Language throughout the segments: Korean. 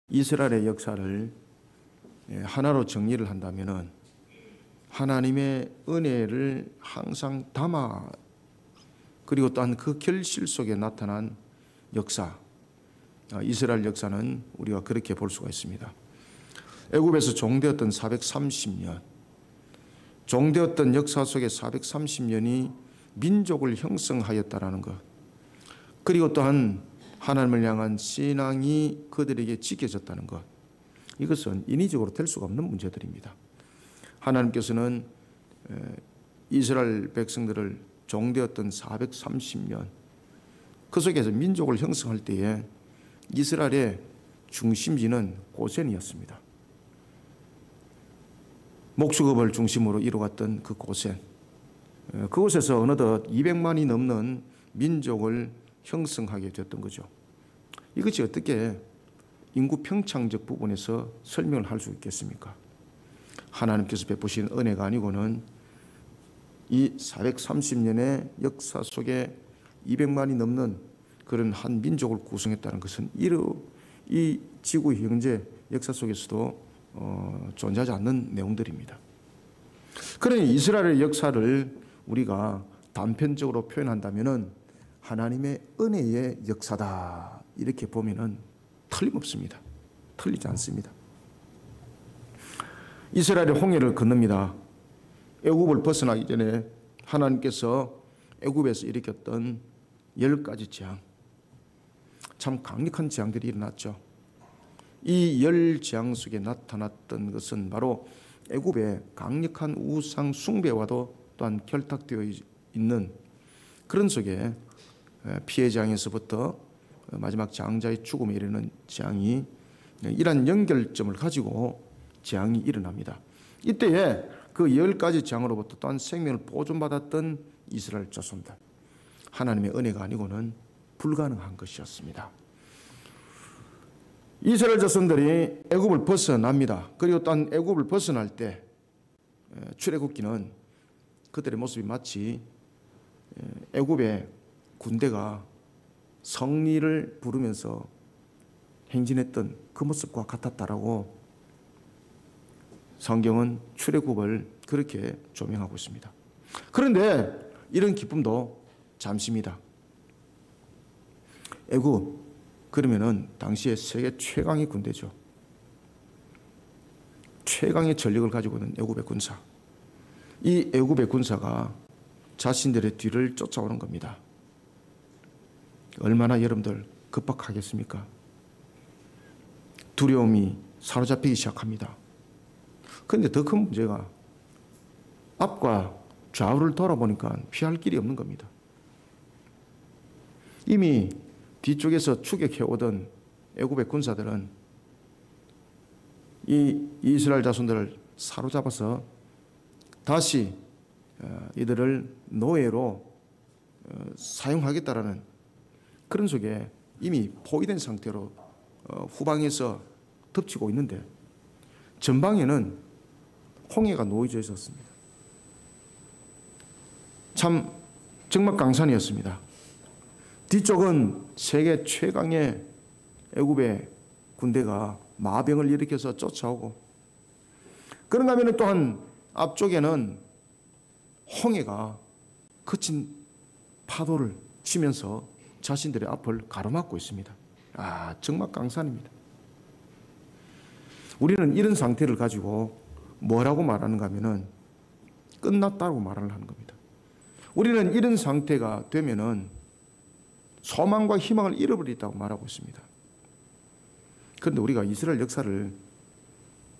이스라엘의 역사를 하나로 정리를 한다면은 하나님의 은혜를 항상 담아, 그리고 또한 그 결실 속에 나타난 역사, 이스라엘 역사는 우리가 그렇게 볼 수가 있습니다. 애굽에서 종되었던 430년, 종되었던 역사 속에 430년이 민족을 형성하였다라는 것, 그리고 또한 하나님을 향한 신앙이 그들에게 지켜졌다는 것, 이것은 인위적으로 될 수가 없는 문제들입니다. 하나님께서는 이스라엘 백성들을 종되었던 430년 그 속에서 민족을 형성할 때에 이스라엘의 중심지는 고센이었습니다. 목수급을 중심으로 이루어갔던 그 고센, 그곳에서 어느덧 200만이 넘는 민족을 형성하게 되었던 거죠. 이것이 어떻게 인구 평창적 부분에서 설명을 할 수 있겠습니까? 하나님께서 베푸신 은혜가 아니고는 이 430년의 역사 속에 200만이 넘는 그런 한 민족을 구성했다는 것은 이 지구 현재 역사 속에서도 존재하지 않는 내용들입니다. 그러니 이스라엘의 역사를 우리가 단편적으로 표현한다면은 하나님의 은혜의 역사다, 이렇게 보면은 틀림없습니다. 틀리지 않습니다. 이스라엘이 홍해를 건넙니다. 애굽을 벗어나기 전에 하나님께서 애굽에서 일으켰던 10가지 재앙, 참 강력한 재앙들이 일어났죠. 이 10재앙 속에 나타났던 것은 바로 애굽의 강력한 우상 숭배와도 또한 결탁되어 있는 그런 속에 피해 재앙에서부터 마지막 재앙자의 죽음에 이르는 재앙이, 이러한 연결점을 가지고 재앙이 일어납니다. 이때에 그 10가지 재앙으로부터 또한 생명을 보존받았던 이스라엘 자손들, 하나님의 은혜가 아니고는 불가능한 것이었습니다. 이스라엘 자손들이 애굽을 벗어납니다. 그리고 또한 애굽을 벗어날 때 출애굽기는 그들의 모습이 마치 애굽의 군대가 성리를 부르면서 행진했던 그 모습과 같았다라고 성경은 출애굽을 그렇게 조명하고 있습니다. 그런데 이런 기쁨도 잠시입니다. 애굽, 그러면은 당시에 세계 최강의 군대죠. 최강의 전력을 가지고 있는 애굽의 군사. 이 애굽의 군사가 자신들의 뒤를 쫓아오는 겁니다. 얼마나 여러분들 급박하겠습니까? 두려움이 사로잡히기 시작합니다. 그런데 더 큰 문제가 앞과 좌우를 돌아보니까 피할 길이 없는 겁니다. 이미 뒤쪽에서 추격해오던 애굽의 군사들은 이 이스라엘 자손들을 사로잡아서 다시 이들을 노예로 사용하겠다라는 그런 속에 이미 포위된 상태로 후방에서 덮치고 있는데 전방에는 홍해가 놓여져 있었습니다. 참 적막강산이었습니다. 뒤쪽은 세계 최강의 애굽의 군대가 마병을 일으켜서 쫓아오고, 그런가 하면 또한 앞쪽에는 홍해가 거친 파도를 치면서 자신들의 앞을 가로막고 있습니다. 적막강산입니다. 우리는 이런 상태를 가지고 뭐라고 말하는가 하면은 끝났다고 말을 하는 겁니다. 우리는 이런 상태가 되면은 소망과 희망을 잃어버렸다고 말하고 있습니다. 그런데 우리가 이스라엘 역사를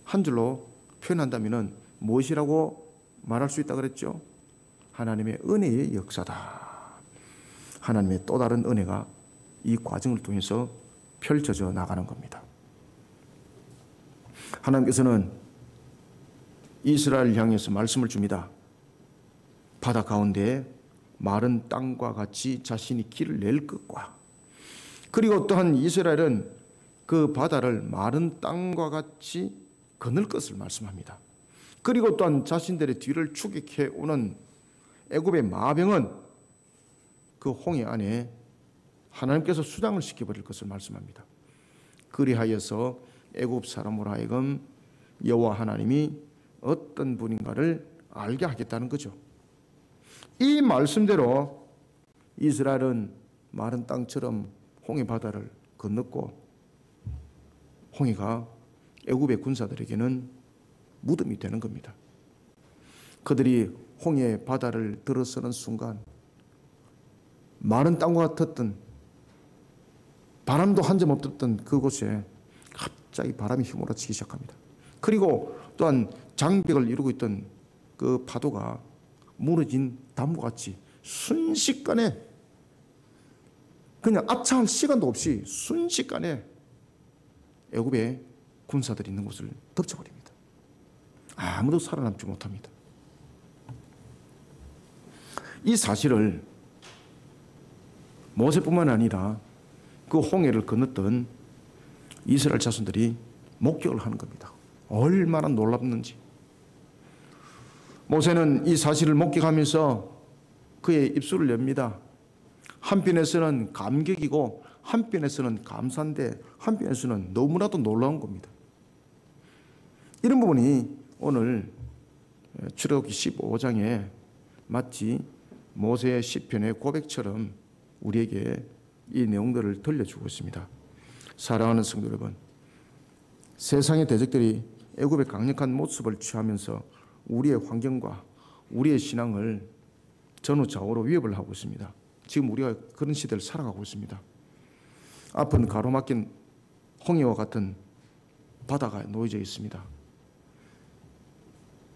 한 줄로 표현한다면은 무엇이라고 말할 수 있다 그랬죠? 하나님의 은혜의 역사다. 하나님의 또 다른 은혜가 이 과정을 통해서 펼쳐져 나가는 겁니다. 하나님께서는 이스라엘 향해서 말씀을 줍니다. 바다 가운데 마른 땅과 같이 자신이 길을 낼 것과, 그리고 또한 이스라엘은 그 바다를 마른 땅과 같이 건널 것을 말씀합니다. 그리고 또한 자신들의 뒤를 추격해 오는 애굽의 마병은 그 홍해 안에 하나님께서 수장을 시켜버릴 것을 말씀합니다. 그리하여서 애굽 사람으로 하여금 여호와 하나님이 어떤 분인가를 알게 하겠다는 거죠. 이 말씀대로 이스라엘은 마른 땅처럼 홍해 바다를 건넜고 홍해가 애굽의 군사들에게는 무덤이 되는 겁니다. 그들이 홍해 바다를 들어서는 순간 마른 땅과 같았던 바람도 한 점 없었던 그곳에 갑자기 바람이 휘몰아치기 시작합니다. 그리고 또한 장벽을 이루고 있던 그 파도가 무너진 나무같이 순식간에 그냥 아차할 시간도 없이 순식간에 애굽의 군사들이 있는 곳을 덮쳐버립니다. 아무도 살아남지 못합니다. 이 사실을 모세뿐만 아니라 그 홍해를 건넜던 이스라엘 자손들이 목격을 하는 겁니다. 얼마나 놀랍는지. 모세는 이 사실을 목격하면서 그의 입술을 엽니다. 한편에서는 감격이고 한편에서는 감사인데 한편에서는 너무나도 놀라운 겁니다. 이런 부분이 오늘 출애굽기 15장에 마치 모세의 시편의 고백처럼 우리에게 이 내용들을 들려주고 있습니다. 사랑하는 성도 여러분, 세상의 대적들이 애굽의 강력한 모습을 취하면서 우리의 환경과 우리의 신앙을 전후좌우로 위협을 하고 있습니다. 지금 우리가 그런 시대를 살아가고 있습니다. 앞은 가로막힌 홍해와 같은 바다가 놓여져 있습니다.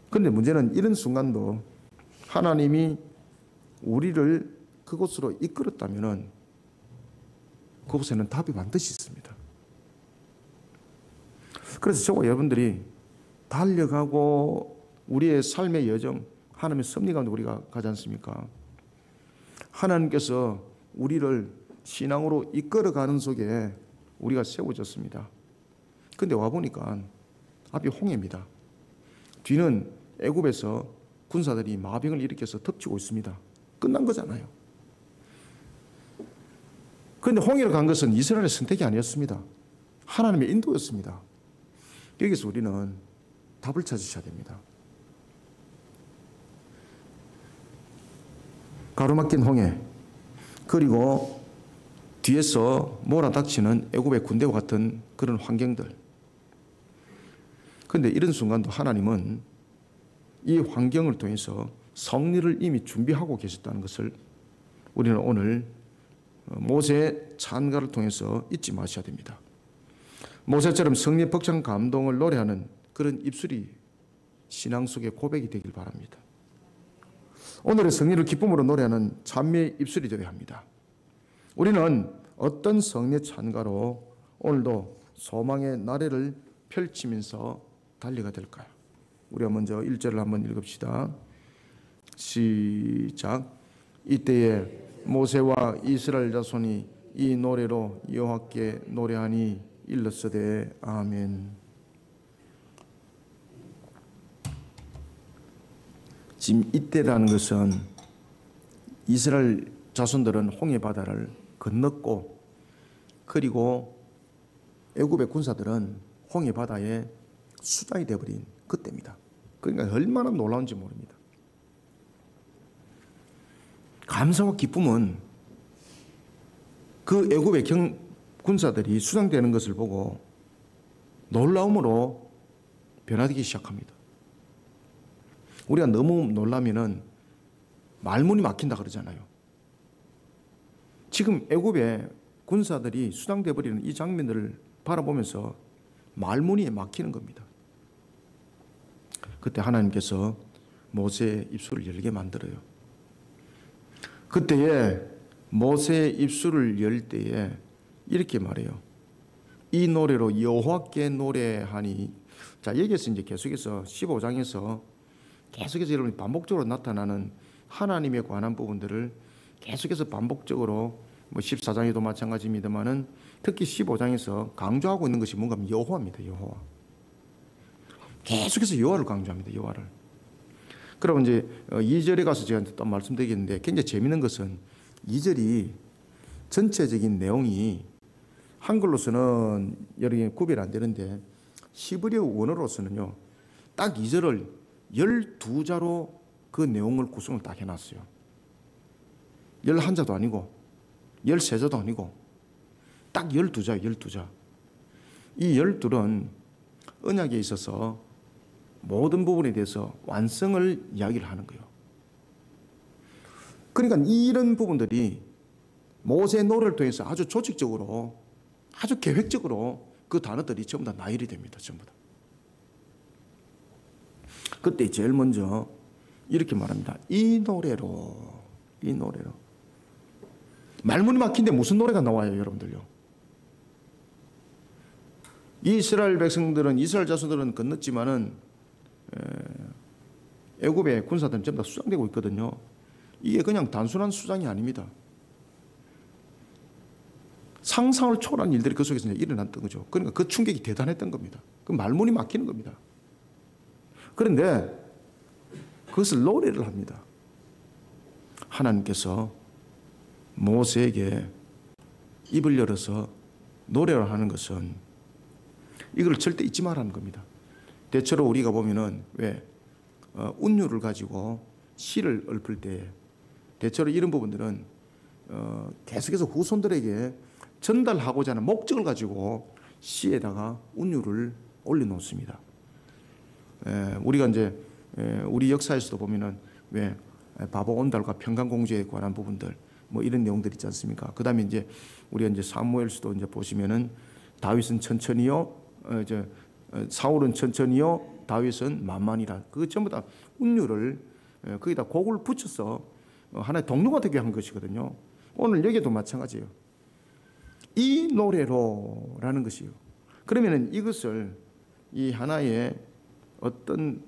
그런데 문제는 이런 순간도 하나님이 우리를 그곳으로 이끌었다면 그곳에는 답이 반드시 있습니다. 그래서 저와 여러분들이 달려가고 우리의 삶의 여정, 하나님의 섭리 가운데 우리가 가지 않습니까? 하나님께서 우리를 신앙으로 이끌어가는 속에 우리가 세워졌습니다. 그런데 와보니까 앞이 홍해입니다. 뒤는 애굽에서 군사들이 마병을 일으켜서 덮치고 있습니다. 끝난 거잖아요. 그런데 홍해를 간 것은 이스라엘의 선택이 아니었습니다. 하나님의 인도였습니다. 여기서 우리는 답을 찾으셔야 됩니다. 가로막힌 홍해, 그리고 뒤에서 몰아닥치는 애굽의 군대와 같은 그런 환경들. 그런데 이런 순간도 하나님은 이 환경을 통해서 승리를 이미 준비하고 계셨다는 것을 우리는 오늘 모세의 찬가를 통해서 잊지 마셔야 됩니다. 모세처럼 승리의 벅찬 감동을 노래하는 그런 입술이 신앙 속의 고백이 되길 바랍니다. 오늘의 승리를 기쁨으로 노래하는 찬미의 입술이 되어야 합니다. 우리는 어떤 승리의 찬가로 오늘도 소망의 나래를 펼치면서 달려가 될까요? 우리가 먼저 1절을 한번 읽읍시다. 시작. 이때에 모세와 이스라엘 자손이 이 노래로 여호와께 노래하니 일렀으되 아멘. 지금 이때라는 것은 이스라엘 자손들은 홍해 바다를 건넜고 그리고 애굽의 군사들은 홍해 바다에 수장이 되어버린 그때입니다. 그러니까 얼마나 놀라운지 모릅니다. 감사와 기쁨은 그 애굽의 군사들이 수장되는 것을 보고 놀라움으로 변화되기 시작합니다. 우리가 너무 놀라면은 말문이 막힌다 그러잖아요. 지금 애굽의 군사들이 수장돼 버리는 이 장면들을 바라보면서 말문이 막히는 겁니다. 그때 하나님께서 모세의 입술을 열게 만들어요. 그때에 모세의 입술을 열 때에 이렇게 말해요. 이 노래로 여호와께 노래하니. 자, 여기에서 이제 계속해서 15장에서 계속해서 여러분이 반복적으로 나타나는 하나님에 관한 부분들을 계속해서 반복적으로 뭐 14장에도 마찬가지입니다만은 특히 15장에서 강조하고 있는 것이 뭔가 여호와입니다. 여호와. 계속해서 여호와를 강조합니다. 여호와를. 그럼 이제 2절에 가서 제가 또 말씀드리겠는데 굉장히 재미있는 것은 2절이 전체적인 내용이 한글로서는 여러 개 구별이 안 되는데 히브리어 원어로서는요, 딱 2절을 12자로 그 내용을 구성을 딱 해놨어요. 11자도 아니고 13자도 아니고 딱 12자예요. 12자. 이 12은 언약에 있어서 모든 부분에 대해서 완성을 이야기를 하는 거예요. 그러니까 이런 부분들이 모세의 노래를 통해서 아주 조직적으로, 아주 계획적으로 그 단어들이 전부 다 나열이 됩니다. 전부 다. 그때 제일 먼저 이렇게 말합니다. 이 노래로. 말문이 막힌데 무슨 노래가 나와요, 여러분들요? 이스라엘 백성들은, 이스라엘 자손들은 건넜지만은 애굽의 군사들은 전부 다 수장되고 있거든요. 이게 그냥 단순한 수장이 아닙니다. 상상을 초월한 일들이 그 속에서 일어났던 거죠. 그러니까 그 충격이 대단했던 겁니다. 그 말문이 막히는 겁니다. 그런데 그것을 노래를 합니다. 하나님께서 모세에게 입을 열어서 노래를 하는 것은 이걸 절대 잊지 말라는 겁니다. 대체로 우리가 보면은 왜 운율을 가지고 시를 읊을 때 대체로 이런 부분들은 계속해서 후손들에게 전달하고자 하는 목적을 가지고 시에다가 운율을 올려놓습니다. 우리가 이제 우리 역사에서도 보면은 왜 바보 온달과 평강공주에 관한 부분들 뭐 이런 내용들 있지 않습니까? 그 다음에 이제 우리가 이제 사무엘서도 이제 보시면은 다윗은 천천히요, 사울은 천천히요, 다윗은 만만이라. 그 전부 다 운율을 거기다 곡을 붙여서 하나의 동료가 되게 한 것이거든요. 오늘 여기도 마찬가지예요. 이 노래로라는 것이요. 그러면은 이것을 이 하나의 어떤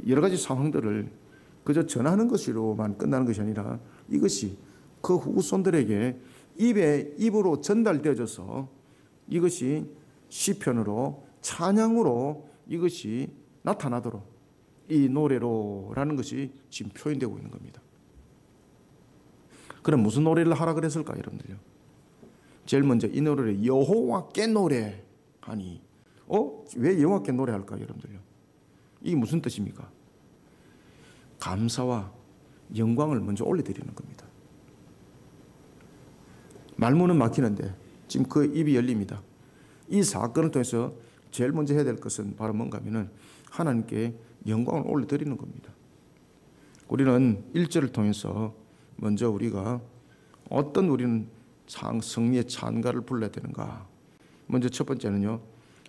여러 가지 상황들을 그저 전하는 것으로만 끝나는 것이 아니라 이것이 그 후손들에게 입으로 전달되어져서 이것이 시편으로 찬양으로 이것이 나타나도록 이 노래로라는 것이 지금 표현되고 있는 겁니다. 그럼 무슨 노래를 하라 그랬을까 여러분들요? 제일 먼저 이 노래를 여호와께 노래하니. 왜 여호와께 노래할까 여러분들요? 이게 무슨 뜻입니까? 감사와 영광을 먼저 올려드리는 겁니다. 말문은 막히는데 지금 그 입이 열립니다. 이 사건을 통해서 제일 먼저 해야 될 것은 바로 뭔가 하면은 하나님께 영광을 올려드리는 겁니다. 우리는 1절을 통해서 먼저 우리가 어떤 우리는 승리의 찬가를 불러야 되는가. 먼저 첫 번째는요,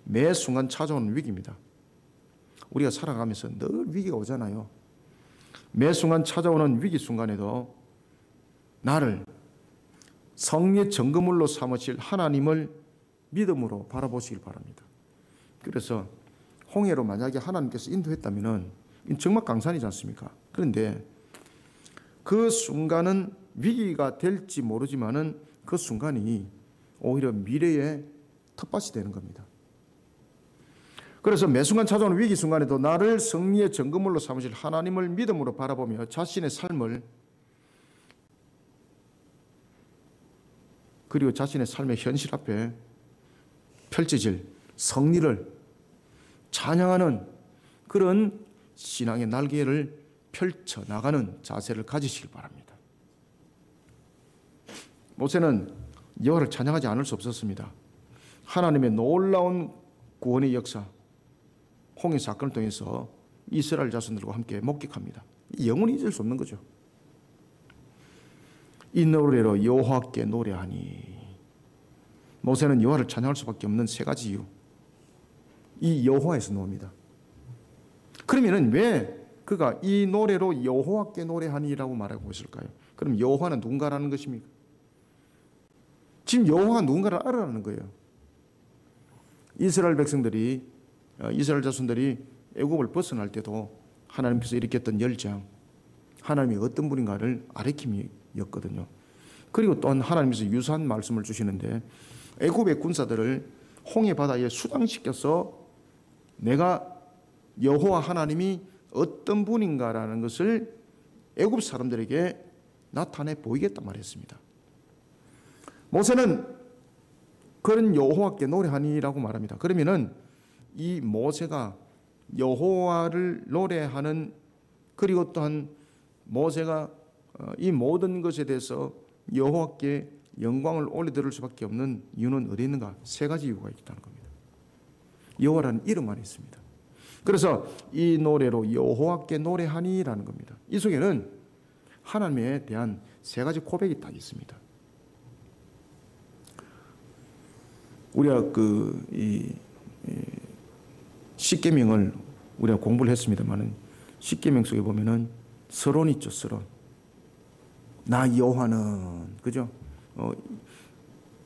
매 순간 찾아오는 위기입니다. 우리가 살아가면서 늘 위기가 오잖아요. 매 순간 찾아오는 위기 순간에도 나를 성리의 증거물로 삼으실 하나님을 믿음으로 바라보시길 바랍니다. 그래서 홍해로 만약에 하나님께서 인도했다면 정말 강산이지 않습니까? 그런데 그 순간은 위기가 될지 모르지만은 그 순간이 오히려 미래의 텃밭이 되는 겁니다. 그래서 매 순간 찾아오는 위기 순간에도 나를 승리의 증거물로 삼으실 하나님을 믿음으로 바라보며 자신의 삶을 그리고 자신의 삶의 현실 앞에 펼쳐질 승리를 찬양하는 그런 신앙의 날개를 펼쳐나가는 자세를 가지시길 바랍니다. 모세는 여호와를 찬양하지 않을 수 없었습니다. 하나님의 놀라운 구원의 역사, 홍해 사건을 통해서 이스라엘 자손들과 함께 목격합니다. 영원히 잊을 수 없는 거죠. 이 노래로 여호와께 노래하니. 모세는 여호와를 찬양할 수밖에 없는 세 가지 이유. 이 여호와에서 나옵니다. 그러면은 왜 그가 이 노래로 여호와께 노래하니라고 말하고 있을까요? 그럼 여호와는 누군가라는 것입니까? 지금 여호와가 누군가를 알아라는 거예요. 이스라엘 백성들이, 이스라엘 자손들이 애굽을 벗어날 때도 하나님께서 일으켰던 열장, 하나님이 어떤 분인가를 아뢰킴이었거든요. 그리고 또한 하나님께서 유사한 말씀을 주시는데 애굽의 군사들을 홍해 바다에 수장시켜서 내가 여호와 하나님이 어떤 분인가라는 것을 애굽 사람들에게 나타내 보이겠다 말했습니다. 모세는 그런 여호와께 노래하니라고 말합니다. 그러면은 이 모세가 여호와를 노래하는, 그리고 또한 모세가 이 모든 것에 대해서 여호와께 영광을 올려드릴 수밖에 없는 이유는 어디 있는가? 세 가지 이유가 있다는 겁니다. 여호와라는 이름 안에 있습니다. 그래서 이 노래로 여호와께 노래하니라는 겁니다. 이 속에는 하나님에 대한 세 가지 고백이 딱 있습니다. 우리가 십계명을 우리가 공부를 했습니다만은 십계명 속에 보면은 서론 있죠, 서론. 나 여호와는, 그죠?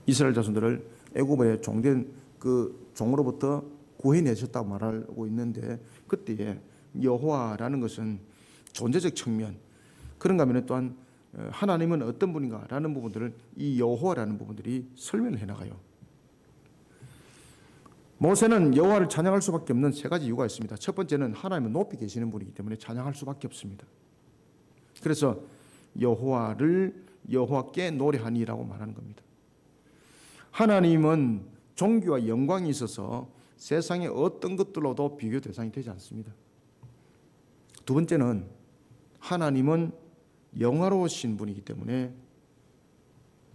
이스라엘 자손들을 애굽에 종된 그 종으로부터 구해내셨다고 말하고 있는데, 그때에 여호와라는 것은 존재적 측면, 그런가 하면 또한 하나님은 어떤 분인가라는 부분들을 이 여호와라는 부분들이 설명을 해나가요. 모세는 여호와를 찬양할 수밖에 없는 세 가지 이유가 있습니다. 첫 번째는 하나님은 높이 계시는 분이기 때문에 찬양할 수밖에 없습니다. 그래서 여호와께 노래하니라고 말하는 겁니다. 하나님은 존귀와 영광이 있어서 세상의 어떤 것들로도 비교 대상이 되지 않습니다. 두 번째는 하나님은 영화로우신 분이기 때문에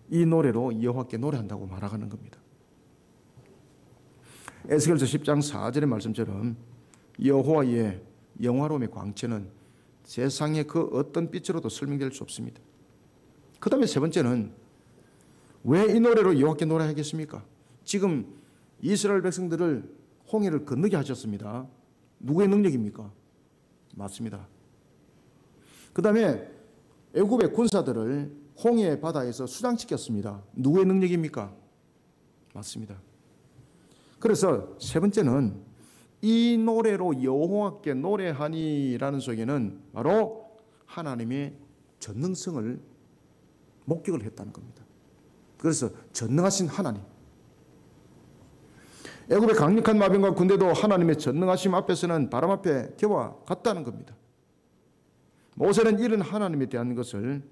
이 노래로 여호와께 노래한다고 말하는 겁니다. 에스겔서 10장 4절의 말씀처럼 여호와의 영화로움의 광채는 세상의 그 어떤 빛으로도 설명될 수 없습니다. 그 다음에 세 번째는 왜 이 노래로 여호와께 노래하겠습니까? 지금 이스라엘 백성들을 홍해를 건너게 하셨습니다. 누구의 능력입니까? 맞습니다. 그 다음에 애굽의 군사들을 홍해 바다에서 수장시켰습니다. 누구의 능력입니까? 맞습니다. 그래서 세 번째는 이 노래로 여호와께 노래하니라는 속에는 바로 하나님의 전능성을 목격을 했다는 겁니다. 그래서 전능하신 하나님, 애굽의 강력한 마병과 군대도 하나님의 전능하심 앞에서는 바람 앞에 겨와 같다는 겁니다. 모세는 이런 하나님에 대한 것을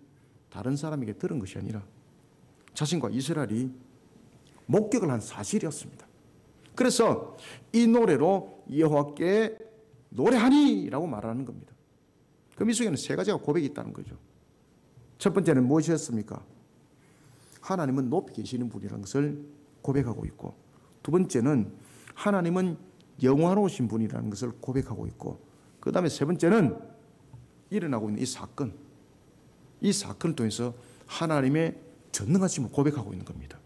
다른 사람에게 들은 것이 아니라 자신과 이스라엘이 목격을 한 사실이었습니다. 그래서 이 노래로 여호와께 노래하니라고 말하는 겁니다. 그럼 이 속에는 세 가지가 고백이 있다는 거죠. 첫 번째는 무엇이었습니까? 하나님은 높이 계시는 분이라는 것을 고백하고 있고, 두 번째는 하나님은 영화로우신 분이라는 것을 고백하고 있고, 그 다음에 세 번째는 일어나고 있는 이 사건을 통해서 하나님의 전능하심을 고백하고 있는 겁니다.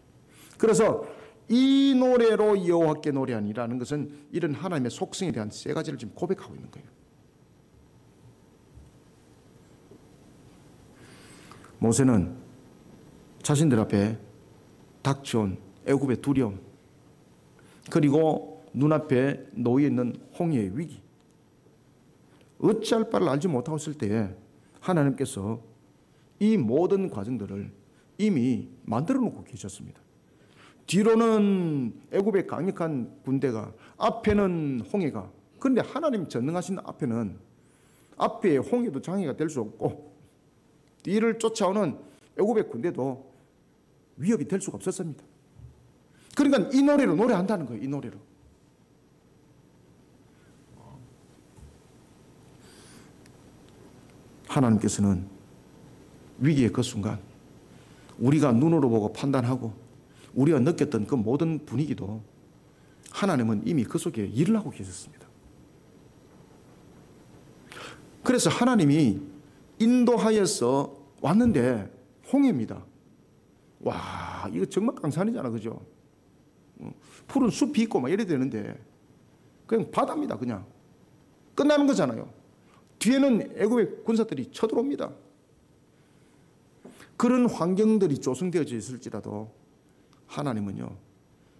그래서 이 노래로 여호와께 노래하니라는 것은 이런 하나님의 속성에 대한 세 가지를 지금 고백하고 있는 거예요. 모세는 자신들 앞에 닥쳐온 애굽의 두려움, 그리고 눈앞에 놓여 있는 홍해의 위기, 어찌할 바를 알지 못하고 있을 때에 하나님께서 이 모든 과정들을 이미 만들어 놓고 계셨습니다. 뒤로는 애굽의 강력한 군대가, 앞에는 홍해가, 그런데 하나님 전능하신 앞에는 앞에 홍해도 장애가 될 수 없고 뒤를 쫓아오는 애굽의 군대도 위협이 될 수가 없었습니다. 그러니까 이 노래로 노래한다는 거예요. 이 노래로. 하나님께서는 위기의 그 순간 우리가 눈으로 보고 판단하고 우리가 느꼈던 그 모든 분위기도 하나님은 이미 그 속에 일을 하고 계셨습니다. 그래서 하나님이 인도하여서 왔는데 홍해입니다. 와, 이거 정말 강산이잖아, 그죠? 푸른 숲이 있고 막 이래야 되는데 그냥 바다입니다. 그냥 끝나는 거잖아요. 뒤에는 애굽의 군사들이 쳐들어옵니다. 그런 환경들이 조성되어져 있을지라도 하나님은요,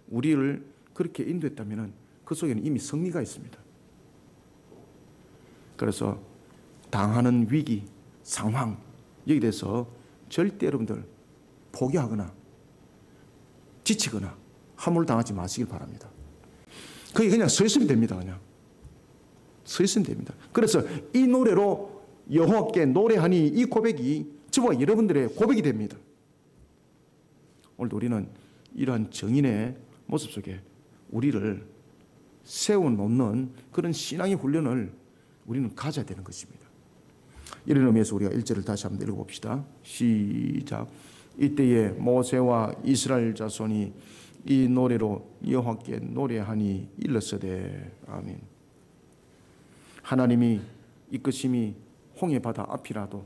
우리를 그렇게 인도했다면 그 속에는 이미 승리가 있습니다. 그래서 당하는 위기, 상황, 여기 대해서 절대 여러분들 포기하거나 지치거나 함몰당하지 마시길 바랍니다. 거기 그냥 서 있으면 됩니다. 그냥 서 있으면 됩니다. 그래서 이 노래로 여호와께 노래하니, 이 고백이 저와 여러분들의 고백이 됩니다. 오늘도 우리는 이러한 정인의 모습 속에 우리를 세워놓는 그런 신앙의 훈련을 우리는 가져야 되는 것입니다. 이런 의미에서 우리가 1절을 다시 한번 읽어봅시다. 시작. 이때에 모세와 이스라엘 자손이 이 노래로 여호와께 노래하니 일렀으되. 아멘. 하나님이 이끄심이 홍해 바다 앞이라도,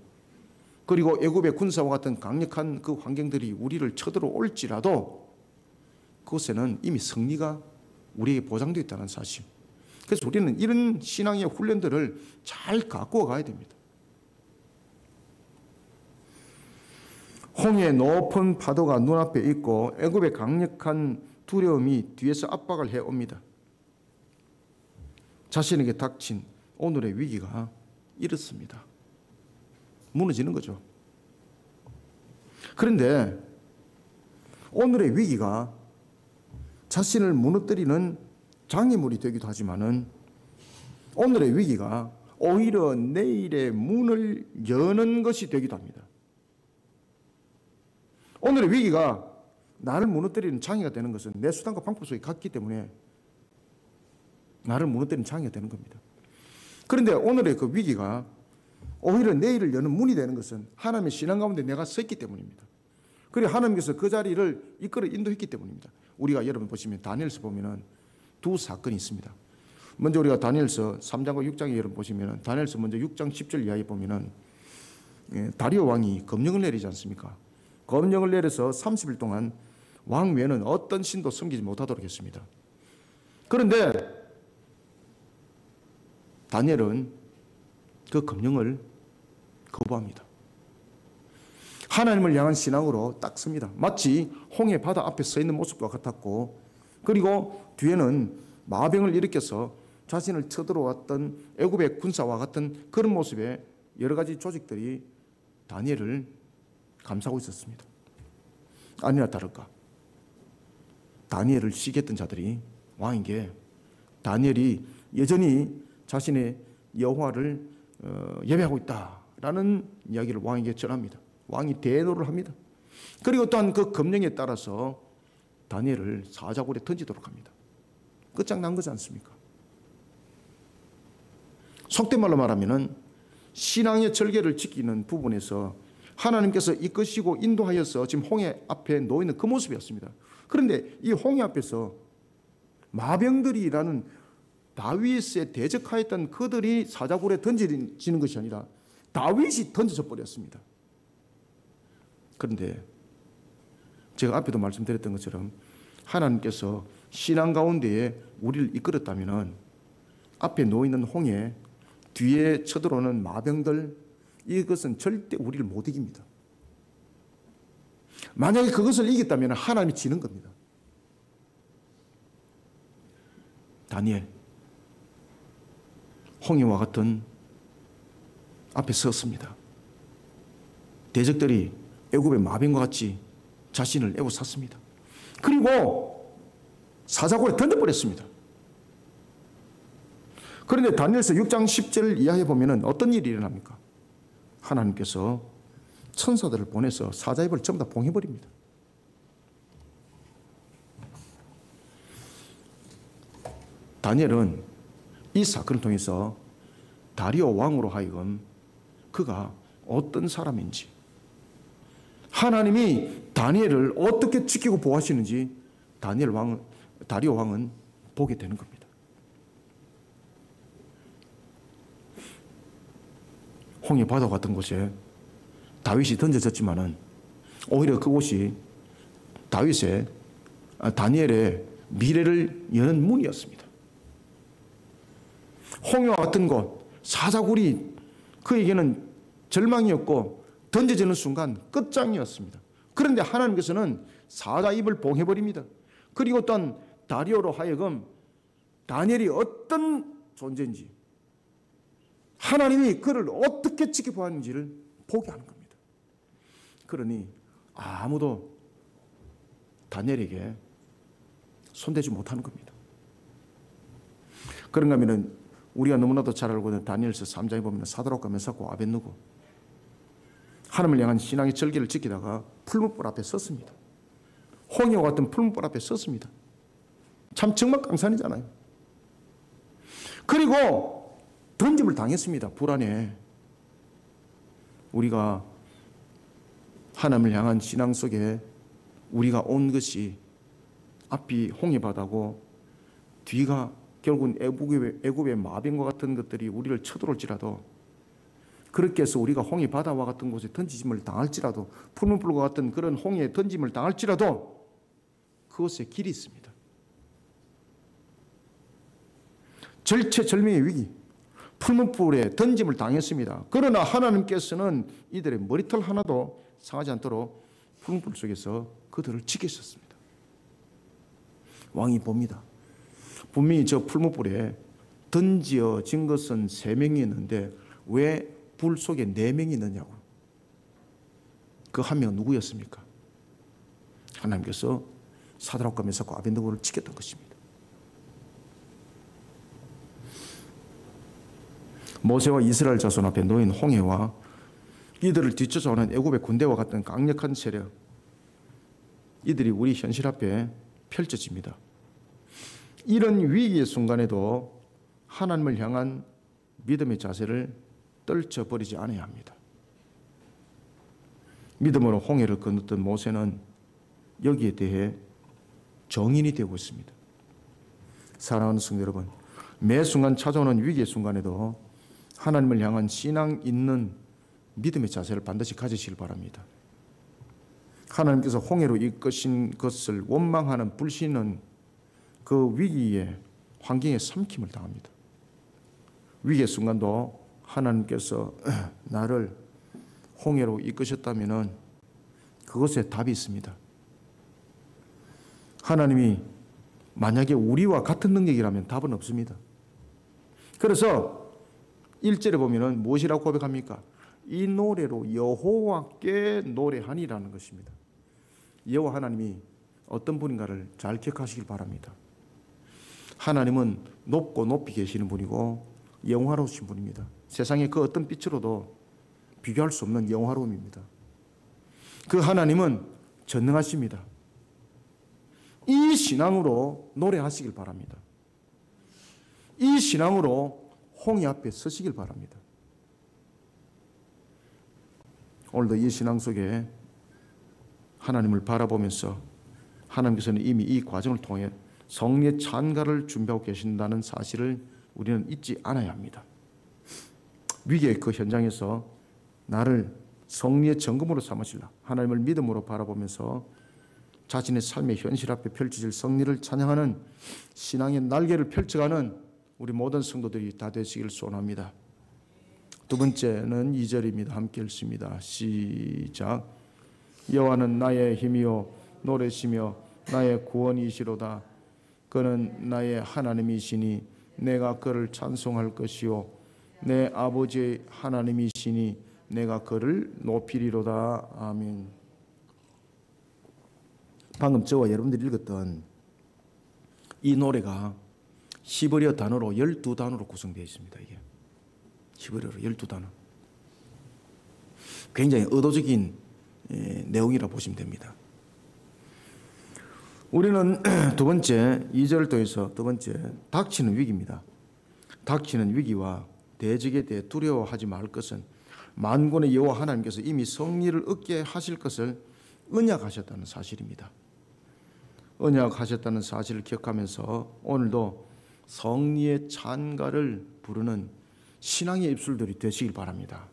그리고 애굽의 군사와 같은 강력한 그 환경들이 우리를 쳐들어올지라도 그곳에는 이미 승리가 우리에게 보장되어 있다는 사실. 그래서 우리는 이런 신앙의 훈련들을 잘 갖고 가야 됩니다. 홍해의 높은 파도가 눈앞에 있고 애굽의 강력한 두려움이 뒤에서 압박을 해옵니다. 자신에게 닥친 오늘의 위기가 이렇습니다. 무너지는 거죠. 그런데 오늘의 위기가 자신을 무너뜨리는 장애물이 되기도 하지만은 오늘의 위기가 오히려 내일의 문을 여는 것이 되기도 합니다. 오늘의 위기가 나를 무너뜨리는 장애가 되는 것은 내 수단과 방법 속에 갔기 때문에 나를 무너뜨리는 장애가 되는 겁니다. 그런데 오늘의 그 위기가 오히려 내일을 여는 문이 되는 것은 하나님의 신앙 가운데 내가 서 있기 때문입니다. 그리고 하나님께서 그 자리를 이끌어 인도했기 때문입니다. 우리가 여러분 보시면 다니엘서 보면은 두 사건이 있습니다. 먼저 우리가 다니엘서 3장과 6장에 여러분 보시면은 다니엘서 먼저 6장 10절 이하에 보면은 다리오 왕이 검령을 내리지 않습니까? 검령을 내려서 30일 동안 왕 외에는 어떤 신도 섬기지 못하도록 했습니다. 그런데 다니엘은 그 검령을 거부합니다. 하나님을 향한 신앙으로 딱 섭니다. 마치 홍해 바다 앞에 서 있는 모습과 같았고, 그리고 뒤에는 마병을 일으켜서 자신을 쳐들어왔던 애굽의 군사와 같은 그런 모습의 여러 가지 조직들이 다니엘을 감싸고 있었습니다. 아니나 다를까, 다니엘을 시기했던 자들이 왕에게 다니엘이 여전히 자신의 여호와를 예배하고 있다라는 이야기를 왕에게 전합니다. 왕이 대노를 합니다. 그리고 또한 그 검령에 따라서 다니엘을 사자굴에 던지도록 합니다. 끝장난 거지 않습니까? 속된 말로 말하면은 신앙의 절개를 지키는 부분에서 하나님께서 이끄시고 인도하여서 지금 홍해 앞에 놓이는 그 모습이었습니다. 그런데 이 홍해 앞에서 마병들이라는 다윗에 대적하였던 그들이 사자굴에 던지는 것이 아니라 다윗이 던져져 버렸습니다. 그런데 제가 앞에도 말씀드렸던 것처럼 하나님께서 신앙 가운데에 우리를 이끌었다면 앞에 놓이는 홍해, 뒤에 쳐들어오는 마병들, 이것은 절대 우리를 못 이깁니다. 만약에 그것을 이겼다면 하나님이 지는 겁니다. 다니엘, 홍해와 같은 앞에 섰습니다. 대적들이 애굽의 마병과 같이 자신을 애워쌌습니다. 그리고 사자굴에 던져버렸습니다. 그런데 다니엘서 6장 10절 이하에 보면 어떤 일이 일어납니까? 하나님께서 천사들을 보내서 사자 입을 전부 다 봉해버립니다. 다니엘은 이 사건을 통해서 다리오 왕으로 하여금 그가 어떤 사람인지, 하나님이 다니엘을 어떻게 지키고 보호하시는지 다리오 왕은 보게 되는 겁니다. 홍해 바다 같은 곳에 다윗이 던져졌지만은 오히려 그곳이 다니엘의 미래를 여는 문이었습니다. 홍해와 같은 곳, 사자굴이 그에게는 절망이었고 던져지는 순간 끝장이었습니다. 그런데 하나님께서는 사자 입을 봉해버립니다. 그리고 또한 다리오로 하여금 다니엘이 어떤 존재인지, 하나님이 그를 어떻게 지켜보았는지를 보게 하는 겁니다. 그러니 아무도 다니엘에게 손대지 못하는 겁니다. 그런가 하면 우리가 너무나도 잘 알고 있는 다니엘서 3장에 보면 사드락과 메삭과 아벳느고 하나님을 향한 신앙의 절개를 지키다가 풀무불 앞에 섰습니다. 홍해와 같은 풀무불 앞에 섰습니다. 참 정말 강산이잖아요. 그리고 던짐을 당했습니다. 불 안에. 우리가 하나님을 향한 신앙 속에 우리가 온 것이 앞이 홍해바다고 뒤가 결국은 애굽의 마병과 같은 것들이 우리를 쳐들어올지라도, 그렇게 해서 우리가 홍해바다와 같은 곳에 던짐을 당할지라도, 풀무불과 같은 그런 홍해에 던짐을 당할지라도 그것에 길이 있습니다. 절체절명의 위기, 풀무불에 던짐을 당했습니다. 그러나 하나님께서는 이들의 머리털 하나도 상하지 않도록 풀무불 속에서 그들을 지키셨습니다. 왕이 봅니다. 분명히 저 풀무불에 던지어진 것은 3명이 있는데 왜 불 속에 4명이 있느냐고. 그 한 명은 누구였습니까? 하나님께서 사드락과 메삭과 아벤느고를 지켰던 것입니다. 모세와 이스라엘 자손 앞에 놓인 홍해와 이들을 뒤쫓아오는 애굽의 군대와 같은 강력한 세력, 이들이 우리 현실 앞에 펼쳐집니다. 이런 위기의 순간에도 하나님을 향한 믿음의 자세를 떨쳐버리지 않아야 합니다. 믿음으로 홍해를 건넜던 모세는 여기에 대해 정인이 되고 있습니다. 사랑하는 성도 여러분, 매 순간 찾아오는 위기의 순간에도 하나님을 향한 신앙 있는 믿음의 자세를 반드시 가지시길 바랍니다. 하나님께서 홍해로 이끄신 것을 원망하는 불신은 그 위기의 환경에 삼킴을 당합니다. 위기의 순간도 하나님께서 나를 홍해로 이끄셨다면 그것에 답이 있습니다. 하나님이 만약에 우리와 같은 능력이라면 답은 없습니다. 그래서 1절에 보면은 무엇이라고 고백합니까? 이 노래로 여호와께 노래하니라는 것입니다. 여호와 하나님이 어떤 분인가를 잘 기억하시길 바랍니다. 하나님은 높고 높이 계시는 분이고 영화로우신 분입니다. 세상의 그 어떤 빛으로도 비교할 수 없는 영화로움입니다. 그 하나님은 전능하십니다. 이 신앙으로 노래하시길 바랍니다. 이 신앙으로 홍해 앞에 서시길 바랍니다. 오늘도 이 신앙 속에 하나님을 바라보면서 하나님께서는 이미 이 과정을 통해 성리의 찬가를 준비하고 계신다는 사실을 우리는 잊지 않아야 합니다. 위기의 그 현장에서 나를 성리의 정금으로 삼으실라, 하나님을 믿음으로 바라보면서 자신의 삶의 현실 앞에 펼쳐질 성리를 찬양하는 신앙의 날개를 펼쳐가는 우리 모든 성도들이 다 되시길 소원합니다. 두 번째는 2절입니다. 함께 읽습니다. 시작. 여호와는 나의 힘이요 노래시며 나의 구원이시로다. 그는 나의 하나님이시니 내가 그를 찬송할 것이요 내 아버지의 하나님이시니 내가 그를 높이리로다. 아멘. 방금 저와 여러분들이 읽었던 이 노래가 히브리어 단어로 12단어로 구성되어 있습니다. 이게 히브리어로 12단어. 굉장히 의도적인 내용이라 보시면 됩니다. 우리는 두 번째 2절을 통해서 두 번째 닥치는 위기입니다. 닥치는 위기와 대적에 대해 두려워하지 말 것은 만군의 여호와 하나님께서 이미 승리를 얻게 하실 것을 언약하셨다는 사실입니다. 언약하셨다는 사실을 기억하면서 오늘도 승리의 찬가를 부르는 신앙의 입술들이 되시길 바랍니다.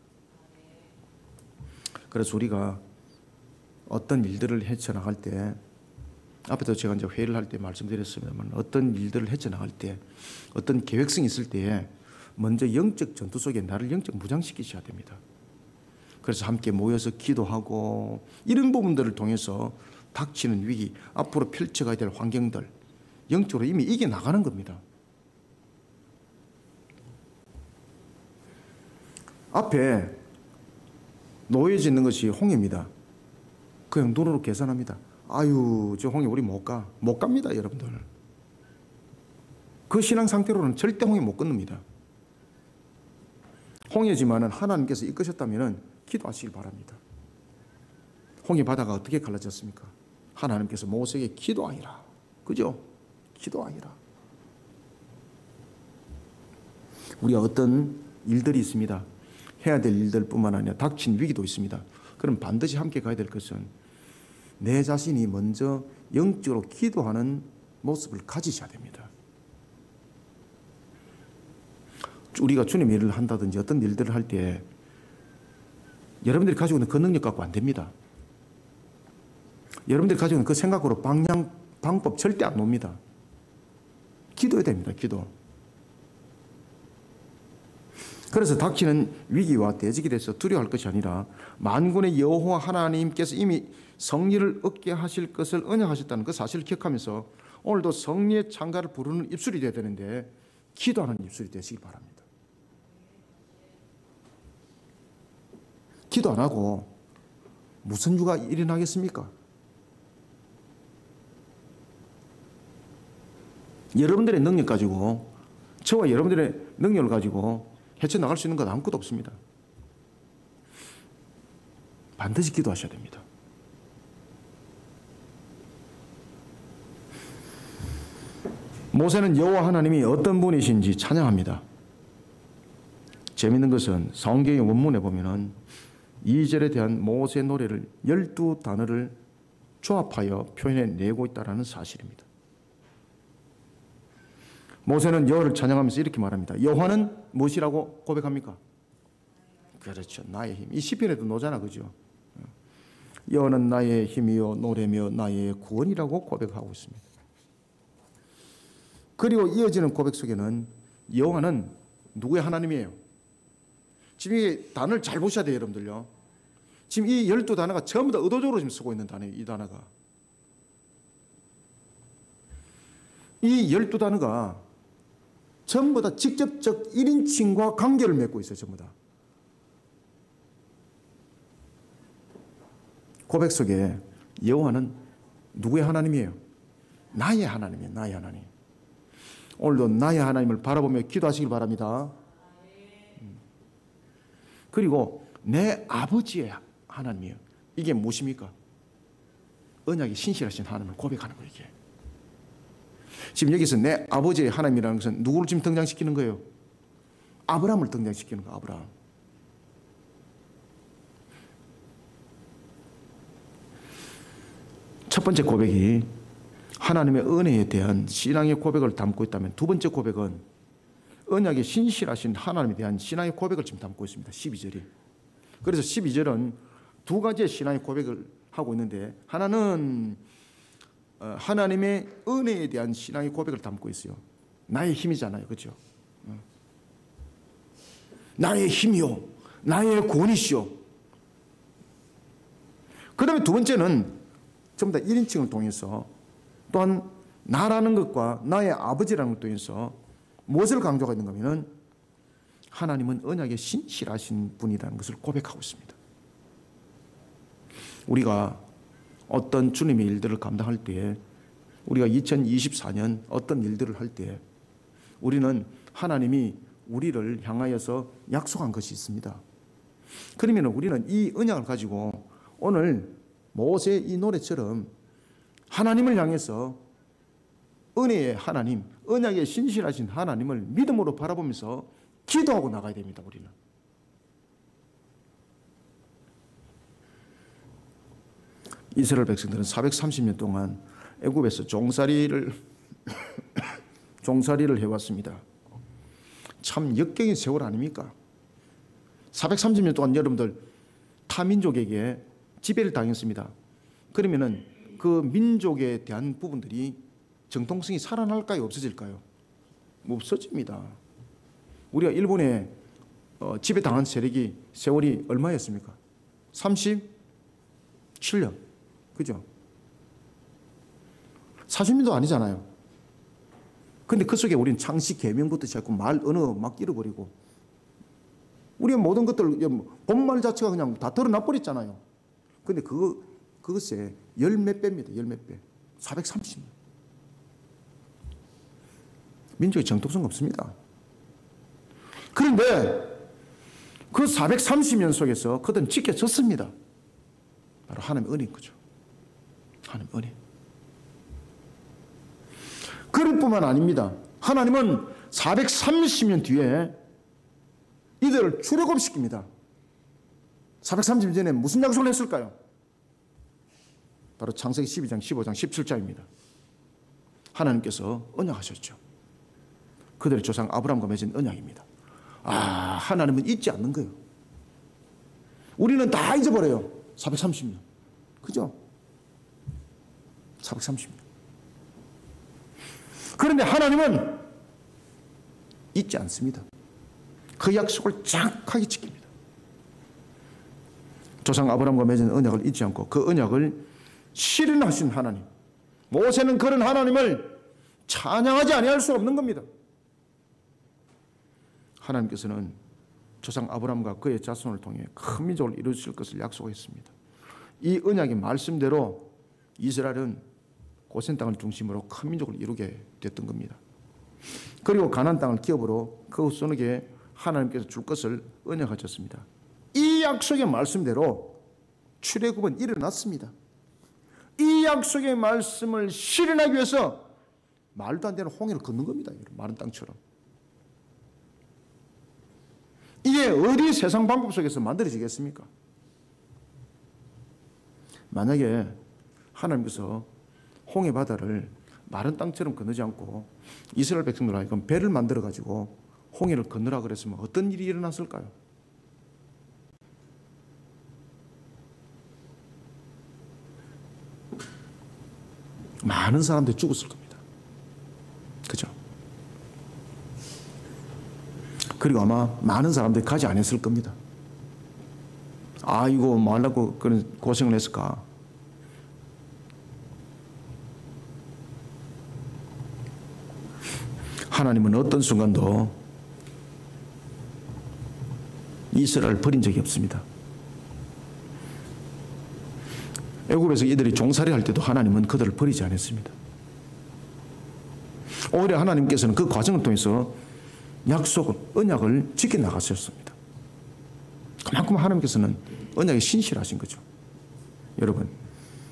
그래서 우리가 어떤 일들을 헤쳐나갈 때, 앞에도 제가 이제 회의를 할 때 말씀드렸습니다만, 어떤 일들을 헤쳐나갈 때, 어떤 계획성이 있을 때에 먼저 영적 전투 속에 나를 영적 무장시키셔야 됩니다. 그래서 함께 모여서 기도하고 이런 부분들을 통해서 닥치는 위기, 앞으로 펼쳐가야 될 환경들, 영적으로 이미 이겨나가는 겁니다. 앞에 놓여져 있는 것이 홍해입니다. 그냥 눈으로 계산합니다. 아유, 저 홍해 우리 못 갑니다, 여러분들. 그 신앙 상태로는 절대 홍해 못 건넙니다. 홍해지만은 하나님께서 이끄셨다면 기도하시길 바랍니다. 홍해 바다가 어떻게 갈라졌습니까? 하나님께서 모세에게 기도하니라. 그죠? 기도하니라. 우리가 어떤 일들이 있습니다. 해야 될 일들뿐만 아니라 닥친 위기도 있습니다. 그럼 반드시 함께 가야 될 것은 내 자신이 먼저 영적으로 기도하는 모습을 가지셔야 됩니다. 우리가 주님의 일을 한다든지 어떤 일들을 할 때 여러분들이 가지고 있는 그 능력 갖고 안 됩니다. 여러분들이 가지고 있는 그 생각으로 방법 절대 안 놉니다. 기도해야 됩니다. 기도. 그래서 닥치는 위기와 대적에 대해서 두려워할 것이 아니라 만군의 여호와 하나님께서 이미 성리를 얻게 하실 것을 언약하셨다는 그 사실을 기억하면서 오늘도 성리의 창가를 부르는 입술이 되어야 되는데 기도하는 입술이 되시기 바랍니다. 기도 안 하고 무슨 유가 일어나겠습니까? 여러분들의 능력 가지고, 저와 여러분들의 능력을 가지고 헤쳐나갈 수 있는 것 아무것도 없습니다. 반드시 기도하셔야 됩니다. 모세는 여호와 하나님이 어떤 분이신지 찬양합니다. 재미있는 것은 성경의 원문에 보면은 2절에 대한 모세의 노래를 12단어를 조합하여 표현해내고 있다는 사실입니다. 모세는 여호와를 찬양하면서 이렇게 말합니다. 여호와는 무엇이라고 고백합니까? 그렇죠. 나의 힘. 이 시편에도 나오잖아. 그죠? 여호와는 나의 힘이요 노래며 나의 구원이라고 고백하고 있습니다. 그리고 이어지는 고백 속에는 여호와는 누구의 하나님이에요? 지금 이 단어를 잘 보셔야 돼요, 여러분들요. 지금 이 12단어가 전부 다 의도적으로 지금 쓰고 있는 단어예요, 이 단어가. 이 12단어가 전부 다 직접적 1인칭과 관계를 맺고 있어요, 전부 다. 고백 속에 여호와는 누구의 하나님이에요? 나의 하나님이에요, 나의 하나님. 오늘도 나의 하나님을 바라보며 기도하시길 바랍니다. 그리고 내 아버지의 하나님이에요. 이게 무엇입니까? 언약이 신실하신 하나님을 고백하는 거예요, 이게. 지금 여기서 내 아버지의 하나님이라는 것은 누구를 지금 등장시키는 거예요? 아브라함을 등장시키는 거예요, 아브라함. 첫 번째 고백이 하나님의 은혜에 대한 신앙의 고백을 담고 있다면, 두 번째 고백은 언약에 신실하신 하나님에 대한 신앙의 고백을 지금 담고 있습니다. 12절이. 그래서 12절은 두 가지의 신앙의 고백을 하고 있는데, 하나는 하나님의 은혜에 대한 신앙의 고백을 담고 있어요. 나의 힘이잖아요. 그렇죠? 나의 힘이요 나의 구원이시요. 그 다음에 두 번째는 전부 다 1인칭을 통해서 또한 나라는 것과 나의 아버지라는 것을 통해서 무엇을 강조하고 있는가 하면 하나님은 언약에 신실하신 분이라는 것을 고백하고 있습니다. 우리가 어떤 주님의 일들을 감당할 때에, 우리가 2024년 어떤 일들을 할 때에 우리는 하나님이 우리를 향하여서 약속한 것이 있습니다. 그러면 우리는 이 언약을 가지고 오늘 모세의 이 노래처럼 하나님을 향해서 은혜의 하나님, 언약에 신실하신 하나님을 믿음으로 바라보면서 기도하고 나가야 됩니다. 우리는. 이스라엘 백성들은 430년 동안 애굽에서 종살이를 해왔습니다. 참 역경의 세월 아닙니까? 430년 동안 여러분들 타민족에게 지배를 당했습니다. 그러면은 그 민족에 대한 부분들이 정통성이 살아날까요? 없어질까요? 없어집니다. 우리가 일본에 지배당한 세월이 얼마였습니까? 37년. 그죠? 40년도 아니잖아요. 근데 그 속에 우리는 창씨 계명부터 시작하고 말, 언어 막 잃어버리고, 우리의 모든 것들, 본말 자체가 그냥 다 드러나버렸잖아요. 근데 그것에 열 몇 배입니다. 열 몇 배. 430년. 민족의 정통성 없습니다. 그런데 그 430년 속에서 그들은 지켜졌습니다. 바로 하나님의 은혜인 거죠. 하나님 은혜. 그럴 뿐만 아닙니다. 하나님은 430년 뒤에 이들을 출애굽시킵니다. 430년 전에 무슨 약속을 했을까요? 바로 창세기 12장, 15장, 17장입니다. 하나님께서 언약하셨죠. 그들의 조상 아브라함과 맺은 언약입니다. 하나님은 잊지 않는 거예요. 우리는 다 잊어버려요. 430년. 그죠? 430년. 그런데 하나님은 잊지 않습니다. 그 약속을 정확하게 지킵니다. 조상 아브라함과 맺은 언약을 잊지 않고 그 언약을 실현하신 하나님. 모세는 그런 하나님을 찬양하지 아니할 수 없는 겁니다. 하나님께서는 조상 아브라함과 그의 자손을 통해 큰 민족을 이루실 것을 약속했습니다. 이 언약의 말씀대로 이스라엘은 고센 땅을 중심으로 큰 민족을 이루게 됐던 겁니다. 그리고 가나안 땅을 기업으로 그 후손에게 하나님께서 줄 것을 언약하셨습니다. 이 약속의 말씀대로 출애굽은 일어났습니다. 이 약속의 말씀을 실현하기 위해서 말도 안 되는 홍해를 걷는 겁니다. 마른 땅처럼. 이게 어디 세상 방법 속에서 만들어지겠습니까? 만약에 하나님께서 홍해 바다를 마른 땅처럼 건너지 않고 이스라엘 백성들 하여금 배를 만들어 가지고 홍해를 건너라 그랬으면 어떤 일이 일어났을까요? 많은 사람들이 죽었을 겁니다. 그죠? 그리고 아마 많은 사람들이 가지 않았을 겁니다. 이거 뭐 하려고 그런 고생을 했을까? 하나님은 어떤 순간도 이스라엘을 버린 적이 없습니다. 애굽에서 이들이 종살이 할 때도 하나님은 그들을 버리지 않았습니다. 오히려 하나님께서는 그 과정을 통해서 약속을, 언약을 지켜나가셨습니다. 그만큼 하나님께서는 언약에 신실하신 거죠. 여러분,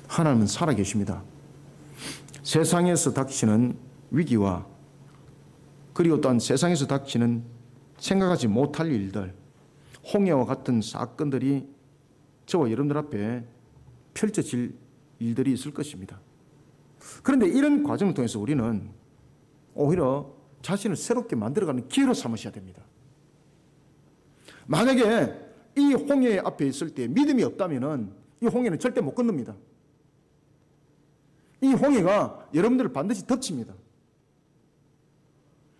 하나님은 살아계십니다. 세상에서 닥치는 위기와 그리고 또한 세상에서 닥치는 생각하지 못할 일들, 홍해와 같은 사건들이 저와 여러분들 앞에 펼쳐질 일들이 있을 것입니다. 그런데 이런 과정을 통해서 우리는 오히려 자신을 새롭게 만들어가는 기회로 삼으셔야 됩니다. 만약에 이 홍해 앞에 있을 때 믿음이 없다면 이 홍해는 절대 못 건넙니다. 이 홍해가 여러분들을 반드시 덮칩니다.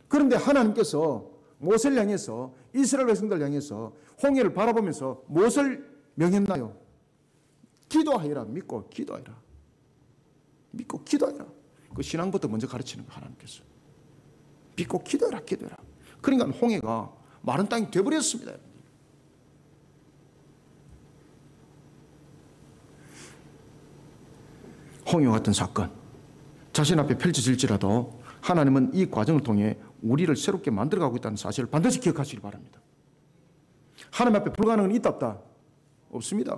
그런데 하나님께서 모세를 향해서 이스라엘 백성들을 향해서 홍해를 바라보면서 무엇을 명했나요? 기도하여라. 믿고 기도하여라. 믿고 기도하여라. 그 신앙부터 먼저 가르치는 거예요. 하나님께서. 믿고 기도해라. 기도해라. 그러니까 홍해가 마른 땅이 되어버렸습니다. 홍해와 같은 사건 자신 앞에 펼쳐질지라도 하나님은 이 과정을 통해 우리를 새롭게 만들어가고 있다는 사실을 반드시 기억하시기 바랍니다. 하나님 앞에 불가능은 있다 없다? 없습니다.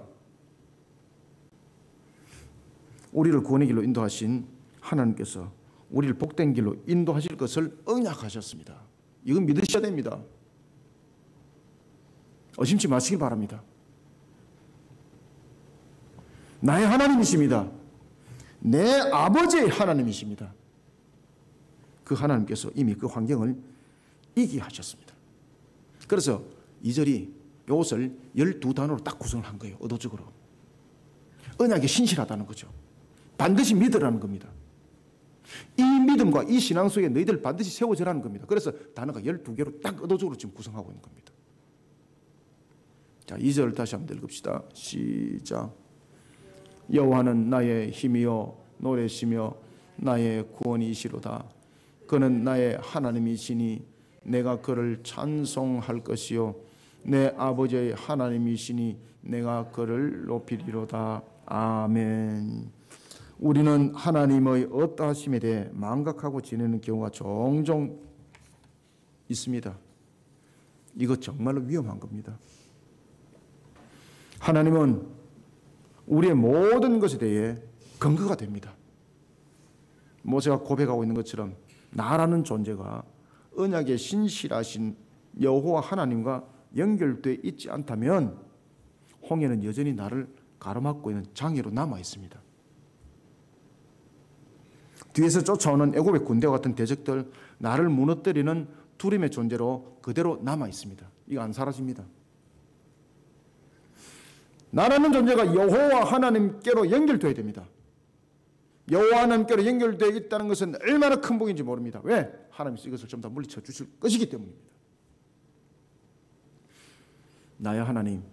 우리를 구원의 길로 인도하신 하나님께서 우리를 복된 길로 인도하실 것을 언약하셨습니다. 이건 믿으셔야 됩니다. 의심치 마시기 바랍니다. 나의 하나님이십니다. 내 아버지의 하나님이십니다. 그 하나님께서 이미 그 환경을 이기게 하셨습니다. 그래서 2절이 이것을 12단어로 딱 구성을 한 거예요. 의도적으로. 언약에 신실하다는 거죠. 반드시 믿으라는 겁니다. 이 믿음과 이 신앙 속에 너희들 반드시 세워져라는 겁니다. 그래서 단어가 12개로 딱 의도적으로 지금 구성하고 있는 겁니다. 자, 2절 다시 한번 읽읍시다. 시작. 여호와는 나의 힘이요 노래시며 나의 구원이시로다. 그는 나의 하나님이시니 내가 그를 찬송할 것이요 내 아버지의 하나님이시니 내가 그를 높이리로다. 아멘. 우리는 하나님의 어떠하심에 대해 망각하고 지내는 경우가 종종 있습니다. 이거 정말로 위험한 겁니다. 하나님은 우리의 모든 것에 대해 근거가 됩니다. 모세가 고백하고 있는 것처럼 나라는 존재가 언약의 신실하신 여호와 하나님과 연결되어 있지 않다면 홍해는 여전히 나를 가로막고 있는 장애로 남아 있습니다. 뒤에서 쫓아오는 애굽의 군대와 같은 대적들, 나를 무너뜨리는 두림의 존재로 그대로 남아 있습니다. 이거 안 사라집니다. 나라는 존재가 여호와 하나님께로 연결되어야 됩니다. 여호와 하나님께로 연결되어 있다는 것은 얼마나 큰 복인지 모릅니다. 왜? 하나님께서 이것을 전부 다 물리쳐 주실 것이기 때문입니다. 나의 하나님,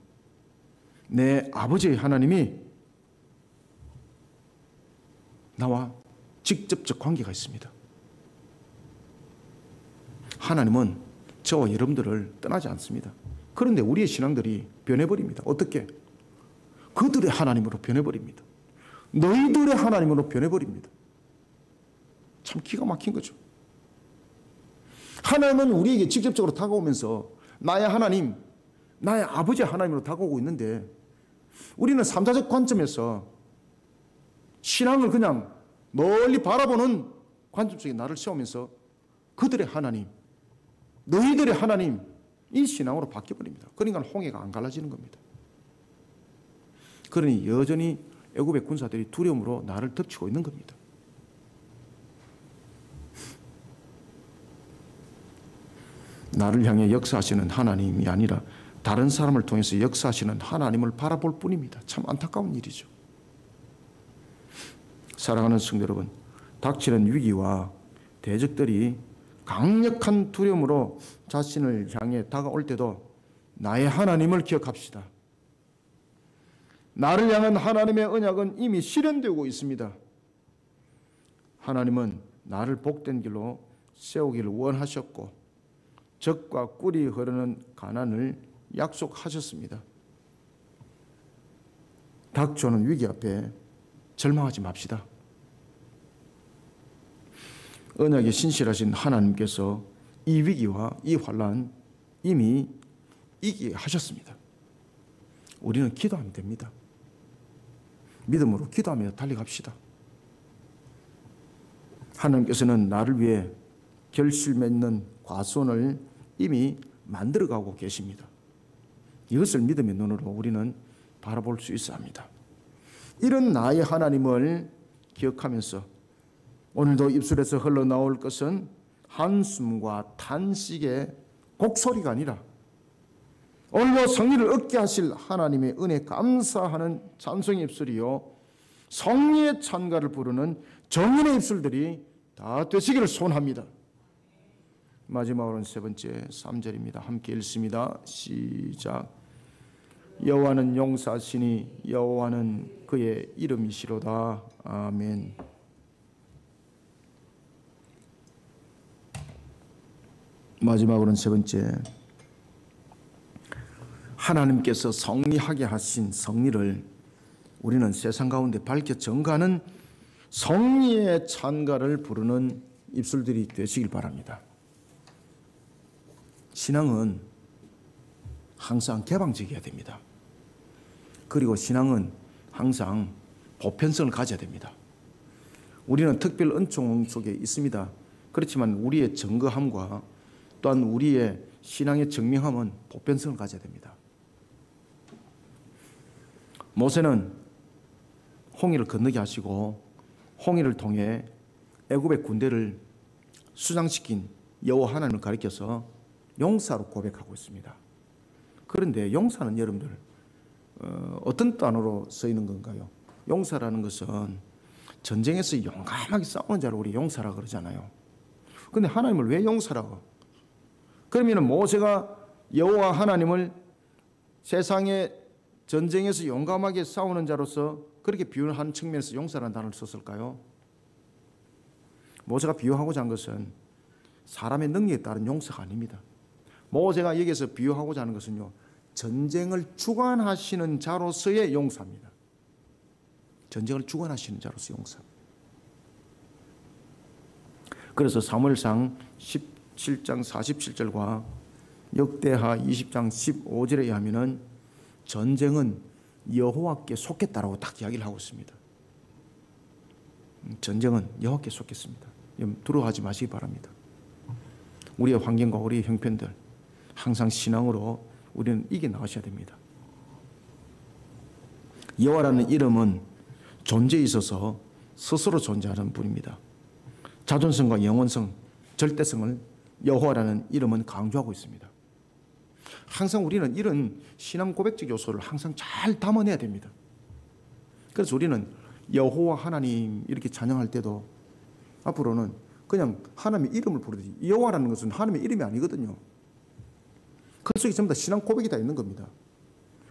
내 아버지의 하나님이 나와 직접적 관계가 있습니다. 하나님은 저와 여러분들을 떠나지 않습니다. 그런데 우리의 신앙들이 변해버립니다. 어떻게? 그들의 하나님으로 변해버립니다. 너희들의 하나님으로 변해버립니다. 참 기가 막힌 거죠. 하나님은 우리에게 직접적으로 다가오면서 나의 하나님, 나의 아버지의 하나님으로 다가오고 있는데 우리는 3자적 관점에서 신앙을 그냥 멀리 바라보는 관점 속에 나를 세우면서 그들의 하나님, 너희들의 하나님, 이 신앙으로 바뀌어버립니다. 그러니까 홍해가 안 갈라지는 겁니다. 그러니 여전히 애굽의 군사들이 두려움으로 나를 덮치고 있는 겁니다. 나를 향해 역사하시는 하나님이 아니라 다른 사람을 통해서 역사하시는 하나님을 바라볼 뿐입니다. 참 안타까운 일이죠. 사랑하는 성도 여러분, 닥치는 위기와 대적들이 강력한 두려움으로 자신을 향해 다가올 때도 나의 하나님을 기억합시다. 나를 향한 하나님의 언약은 이미 실현되고 있습니다. 하나님은 나를 복된 길로 세우기를 원하셨고 적과 꿀이 흐르는 가난을 약속하셨습니다. 닥쳐오는 위기 앞에 절망하지 맙시다. 언약에 신실하신 하나님께서 이 위기와 이 환난 이미 이기게 하셨습니다. 우리는 기도하면 됩니다. 믿음으로 기도하며 달려갑시다. 하나님께서는 나를 위해 결실 맺는 과수원을 이미 만들어가고 계십니다. 이것을 믿음의 눈으로 우리는 바라볼 수 있어야 합니다. 이런 나의 하나님을 기억하면서 오늘도 입술에서 흘러나올 것은 한숨과 탄식의 곡소리가 아니라 오늘도 승리를 얻게 하실 하나님의 은혜 감사하는 찬송의 입술이요 성리의 찬가를 부르는 정인의 입술들이 다 되시기를 소원합니다. 마지막으로는 세 번째 3절입니다. 함께 읽습니다. 시작. 여호와는 용사시니 여호와는 그의 이름이시로다. 아멘. 마지막으로는 세 번째, 하나님께서 성리하게 하신 성리를 우리는 세상 가운데 밝혀 전가하는 성리의 찬가를 부르는 입술들이 되시길 바랍니다. 신앙은 항상 개방적이어야 됩니다. 그리고 신앙은 항상 보편성을 가져야 됩니다. 우리는 특별 은총 속에 있습니다. 그렇지만 우리의 증거함과 또한 우리의 신앙의 증명함은 보편성을 가져야 됩니다. 모세는 홍해를 건너게 하시고 홍해를 통해 애굽의 군대를 수장시킨 여호와 하나님을 가리켜서 용사로 고백하고 있습니다. 그런데 용사는 여러분들 어떤 단어로 쓰이는 건가요? 용사라는 것은 전쟁에서 용감하게 싸우는 자를 우리 용사라고 그러잖아요. 그런데 하나님을 왜 용사라고? 그러면 모세가 여호와 하나님을 세상의 전쟁에서 용감하게 싸우는 자로서 그렇게 비유한 측면에서 용사라는 단어를 썼을까요? 모세가 비유하고자 한 것은 사람의 능력에 따른 용사가 아닙니다. 모세가 여기서 비유하고자 하는 것은요, 전쟁을 주관하시는 자로서의 용사입니다. 전쟁을 주관하시는 자로서 용사. 그래서 사무엘상 17장 47절과 역대하 20장 15절에 의하면은 전쟁은 여호와께 속했다라고 딱 이야기를 하고 있습니다. 전쟁은 여호와께 속겠습니다. 두려워하지 마시기 바랍니다. 우리의 환경과 우리의 형편들 항상 신앙으로 우리는 이겨나가셔야 됩니다. 여호와라는 이름은 존재에 있어서 스스로 존재하는 분입니다. 자존성과 영원성, 절대성을 여호와라는 이름은 강조하고 있습니다. 항상 우리는 이런 신앙 고백적 요소를 항상 잘 담아내야 됩니다. 그래서 우리는 여호와 하나님 이렇게 찬양할 때도 앞으로는 그냥 하나님의 이름을 부르듯이, 여호와라는 것은 하나님의 이름이 아니거든요. 그 속에 전부 다 신앙 고백이 다 있는 겁니다.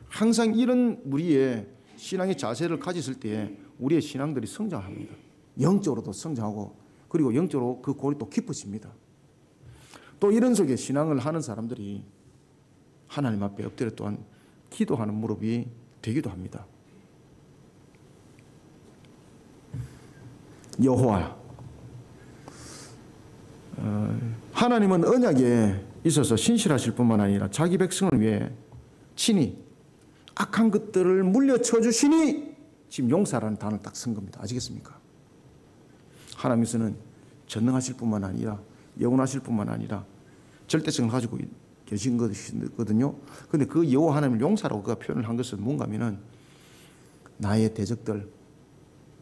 항상 이런 우리의 신앙의 자세를 가졌을 때 우리의 신앙들이 성장합니다. 영적으로도 성장하고, 그리고 영적으로 그 골이 또 깊어집니다. 또 이런 속에 신앙을 하는 사람들이 하나님 앞에 엎드려 또한 기도하는 무릎이 되기도 합니다. 여호와, 하나님은 언약에 있어서 신실하실 뿐만 아니라 자기 백성을 위해 친히 악한 것들을 물려쳐 주시니, 지금 용사라는 단어를 딱 쓴 겁니다. 아시겠습니까? 하나님께서는 전능하실 뿐만 아니라 영원하실 뿐만 아니라 절대성을 가지고 계신 것이거든요. 그런데 그 여호와 하나님을 용사라고 그가 표현을 한 것은 뭔가 하면은 나의 대적들,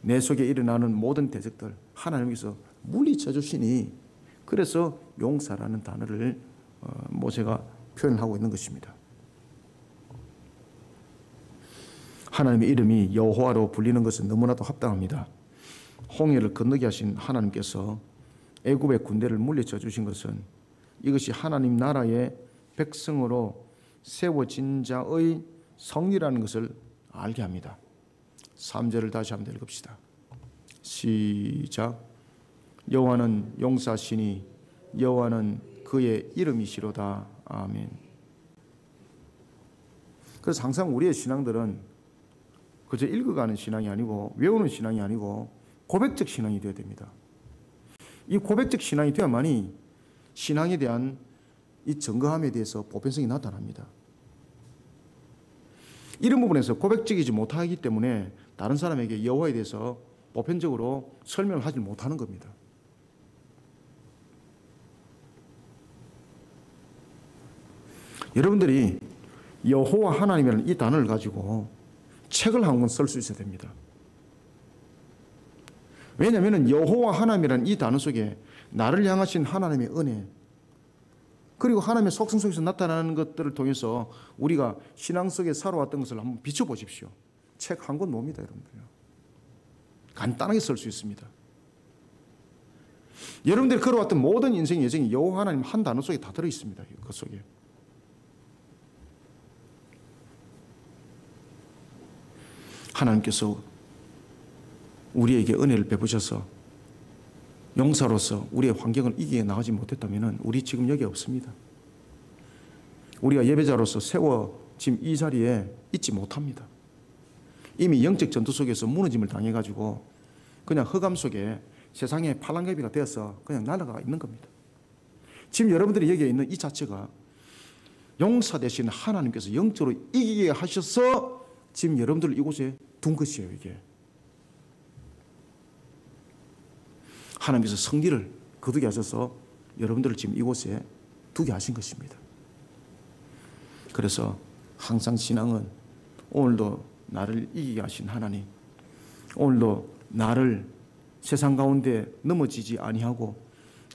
내 속에 일어나는 모든 대적들 하나님께서 물리쳐 주시니, 그래서 용사라는 단어를 모세가 표현하고 있는 것입니다. 하나님의 이름이 여호와로 불리는 것은 너무나도 합당합니다. 홍해를 건너게 하신 하나님께서 애굽의 군대를 물리쳐 주신 것은 이것이 하나님 나라의 백성으로 세워진 자의 성리라는 것을 알게 합니다. 3절을 다시 한번 읽읍시다. 시작. 여호와는 용사시니 여호와는 그의 이름이시로다. 아멘. 그래서 항상 우리의 신앙들은 그저 읽어가는 신앙이 아니고 외우는 신앙이 아니고 고백적 신앙이 되어야 됩니다. 이 고백적 신앙이 되어야만이 신앙에 대한 이 증거함에 대해서 보편성이 나타납니다. 이런 부분에서 고백적이지 못하기 때문에 다른 사람에게 여호와에 대해서 보편적으로 설명을 하지 못하는 겁니다. 여러분들이 여호와 하나님이라는 이 단어를 가지고 책을 한 권 쓸 수 있어야 됩니다. 왜냐하면 여호와 하나님이라는 이 단어 속에 나를 향하신 하나님의 은혜, 그리고 하나님의 속성 속에서 나타나는 것들을 통해서 우리가 신앙 속에 살아왔던 것을 한번 비춰보십시오. 책 한 권 놉니다, 여러분들. 간단하게 쓸 수 있습니다. 여러분들이 걸어왔던 모든 인생의 여정이 여호와 하나님 한 단어 속에 다 들어있습니다. 그 속에. 하나님께서 우리에게 은혜를 베푸셔서 용사로서 우리의 환경을 이기게 나가지 못했다면 우리 지금 여기 없습니다. 우리가 예배자로서 세워진 이 자리에 있지 못합니다. 이미 영적 전투 속에서 무너짐을 당해가지고 그냥 흑암 속에 세상의 팔랑개비가 되어서 그냥 날아가 있는 겁니다. 지금 여러분들이 여기에 있는 이 자체가 용사 되신 하나님께서 영적으로 이기게 하셔서 지금 여러분들을 이곳에 둔 것이에요. 이게 하나님께서 성리를 거두게 하셔서 여러분들을 지금 이곳에 두게 하신 것입니다. 그래서 항상 신앙은 오늘도 나를 이기게 하신 하나님, 오늘도 나를 세상 가운데 넘어지지 아니하고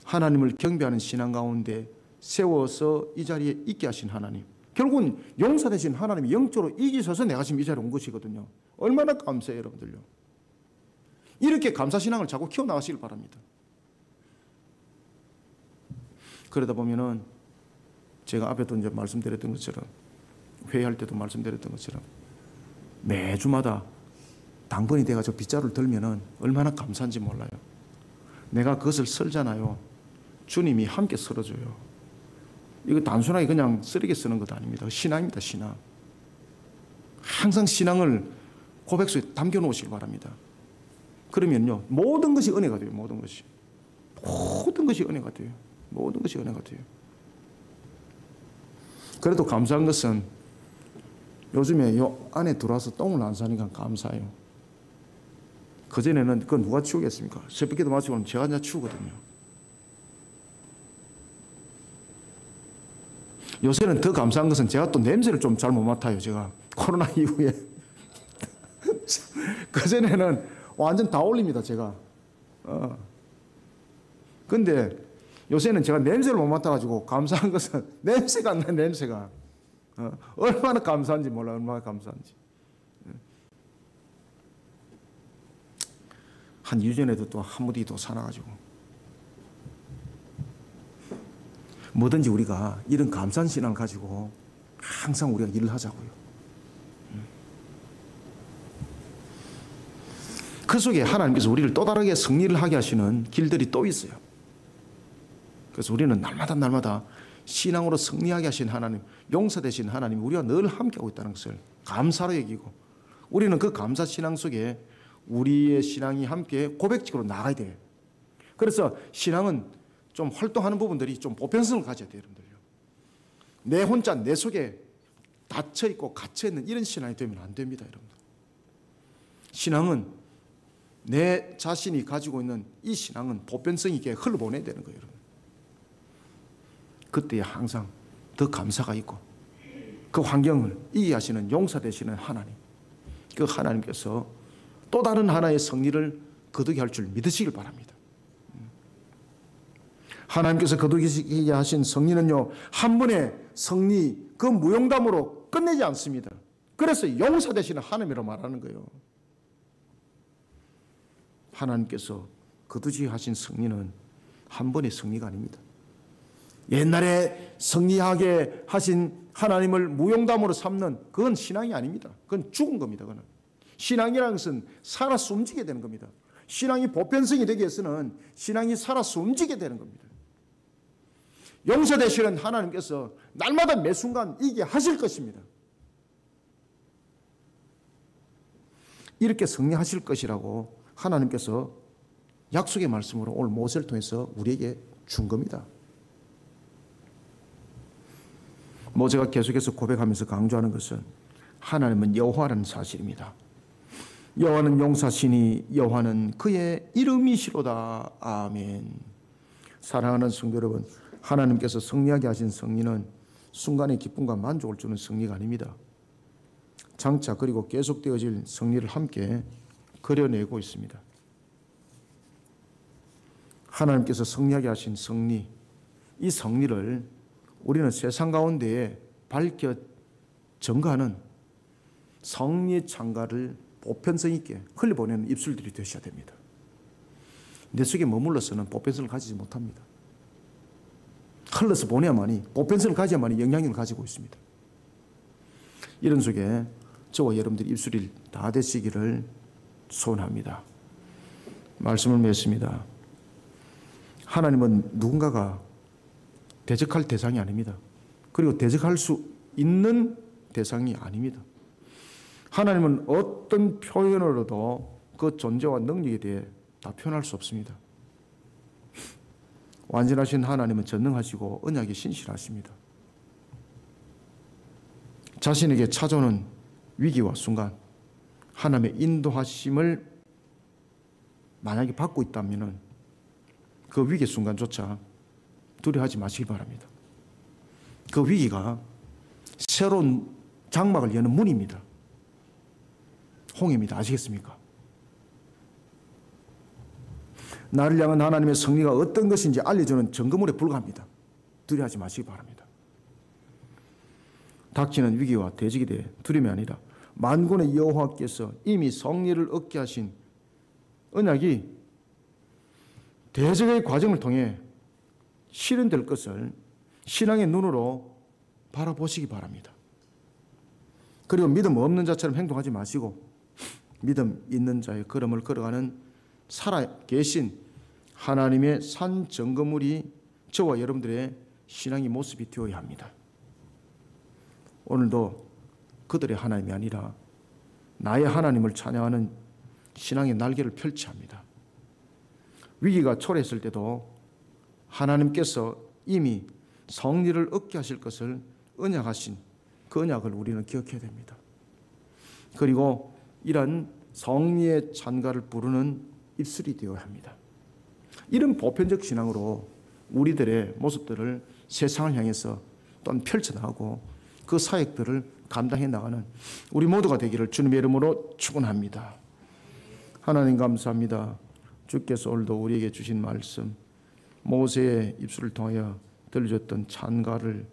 하나님을 경배하는 신앙 가운데 세워서 이 자리에 있게 하신 하나님, 결국은 용사 되신 하나님이 영적으로 이기셔서 내가 지금 이 자리에 온 것이거든요. 얼마나 감사해요, 여러분들요. 이렇게 감사신앙을 자꾸 키워나가시길 바랍니다. 그러다 보면은 제가 앞에도 이제 말씀드렸던 것처럼, 회의할 때도 말씀드렸던 것처럼 매주마다 당번이 돼가지고 빗자루를 들면은 얼마나 감사한지 몰라요. 내가 그것을 쓸잖아요. 주님이 함께 쓸어줘요. 이거 단순하게 그냥 쓰레기 쓰는 것도 아닙니다. 신앙입니다, 신앙. 항상 신앙을 고백 속에 담겨 놓으시기 바랍니다. 그러면요, 모든 것이 은혜가 돼요. 모든 것이. 모든 것이 은혜가 돼요. 모든 것이 은혜가 돼요. 그래도 감사한 것은 요즘에 요 안에 들어와서 똥을 안 싸니까 감사해요. 그전에는 그건 누가 치우겠습니까? 새벽기도 마치고 나면 제가 이제 치우거든요. 요새는 더 감사한 것은 제가 또 냄새를 좀 잘 못 맡아요. 제가 코로나 이후에. 그전에는 완전 다 올립니다. 제가. 근데 요새는 제가 냄새를 못 맡아가지고 감사한 것은 냄새가 안 나요. 냄새가. 얼마나 감사한지 몰라요. 얼마나 감사한지. 한 2주 전에도 또 한 무디 또 사놔가지고. 뭐든지 우리가 이런 감사한 신앙을 가지고 항상 우리가 일을 하자고요. 그 속에 하나님께서 우리를 또 다르게 승리를 하게 하시는 길들이 또 있어요. 그래서 우리는 날마다 신앙으로 승리하게 하신 하나님, 용서 되신 하나님, 우리와 늘 함께하고 있다는 것을 감사로 여기고, 우리는 그 감사 신앙 속에 우리의 신앙이 함께 고백적으로 나가야 돼요. 그래서 신앙은 좀 활동하는 부분들이 좀 보편성을 가져야 돼요, 여러분들요. 내 혼자 내 속에 닫혀 있고 갇혀 있는 이런 신앙이 되면 안 됩니다, 여러분들. 신앙은 내 자신이 가지고 있는 이 신앙은 보편성 있게 흘러보내야 되는 거예요, 여러분. 그때 항상 더 감사가 있고 그 환경을 이해하시는 용서되시는 하나님, 그 하나님께서 또 다른 하나의 승리를 거두게 할 줄 믿으시길 바랍니다. 하나님께서 거두게 하신 승리는요, 한 번의 승리, 그 무용담으로 끝내지 않습니다. 그래서 용서되시는 하나님이라고 말하는 거예요. 하나님께서 거두게 하신 승리는 한 번의 승리가 아닙니다. 옛날에 승리하게 하신 하나님을 무용담으로 삼는 그건 신앙이 아닙니다. 그건 죽은 겁니다. 그건 신앙이라는 것은 살아서 움직이게 되는 겁니다. 신앙이 보편성이 되기 위해서는 신앙이 살아서 움직이게 되는 겁니다. 용서되시는 하나님께서 날마다 매 순간 이게 하실 것입니다. 이렇게 승리하실 것이라고 하나님께서 약속의 말씀으로 오늘 모세를 통해서 우리에게 준 겁니다. 모세가 계속해서 고백하면서 강조하는 것은 하나님은 여호와라는 사실입니다. 여호와는 용사시니 여호와는 그의 이름이시로다. 아멘. 사랑하는 성도 여러분, 하나님께서 승리하게 하신 승리는 순간의 기쁨과 만족을 주는 승리가 아닙니다. 장차 그리고 계속되어질 승리를 함께 그려내고 있습니다. 하나님께서 승리하게 하신 승리, 이 승리를 우리는 세상 가운데에 밝혀 전가하는 승리의 창가를 보편성 있게 흘려보내는 입술들이 되셔야 됩니다. 내 속에 머물러서는 보편성을 가지지 못합니다. 흘러서 보내야만이, 보편성을 가져야만이 영향력을 가지고 있습니다. 이런 속에 저와 여러분들이 입술이 다 되시기를 소원합니다. 말씀을 맺습니다. 하나님은 누군가가 대적할 대상이 아닙니다. 그리고 대적할 수 있는 대상이 아닙니다. 하나님은 어떤 표현으로도 그 존재와 능력에 대해 다 표현할 수 없습니다. 완전하신 하나님은 전능하시고 언약이 신실하십니다. 자신에게 찾아오는 위기와 순간 하나님의 인도하심을 만약에 받고 있다면 그 위기 순간조차 두려워하지 마시기 바랍니다. 그 위기가 새로운 장막을 여는 문입니다. 홍해입니다. 아시겠습니까? 나를 향한 하나님의 승리가 어떤 것인지 알려주는 점검물에 불과합니다. 두려워하지 마시기 바랍니다. 닥치는 위기와 대적에 대해 두려움이 아니라 만군의 여호와께서 이미 승리를 얻게 하신 언약이 대적의 과정을 통해 실현될 것을 신앙의 눈으로 바라보시기 바랍니다. 그리고 믿음 없는 자처럼 행동하지 마시고 믿음 있는 자의 걸음을 걸어가는 살아계신 하나님의 산 증거물이 저와 여러분들의 신앙의 모습이 되어야 합니다. 오늘도 그들의 하나님이 아니라 나의 하나님을 찬양하는 신앙의 날개를 펼쳐야 합니다. 위기가 초래했을 때도 하나님께서 이미 승리를 얻게 하실 것을 언약하신 그 언약을 우리는 기억해야 됩니다. 그리고 이런 성리의 찬가를 부르는 입술이 되어야 합니다. 이런 보편적 신앙으로 우리들의 모습들을 세상을 향해서 또한 펼쳐나가고 그 사역들을 감당해 나가는 우리 모두가 되기를 주님의 이름으로 축원합니다. 하나님 감사합니다. 주께서 오늘도 우리에게 주신 말씀, 모세의 입술을 통하여 들려줬던 찬가를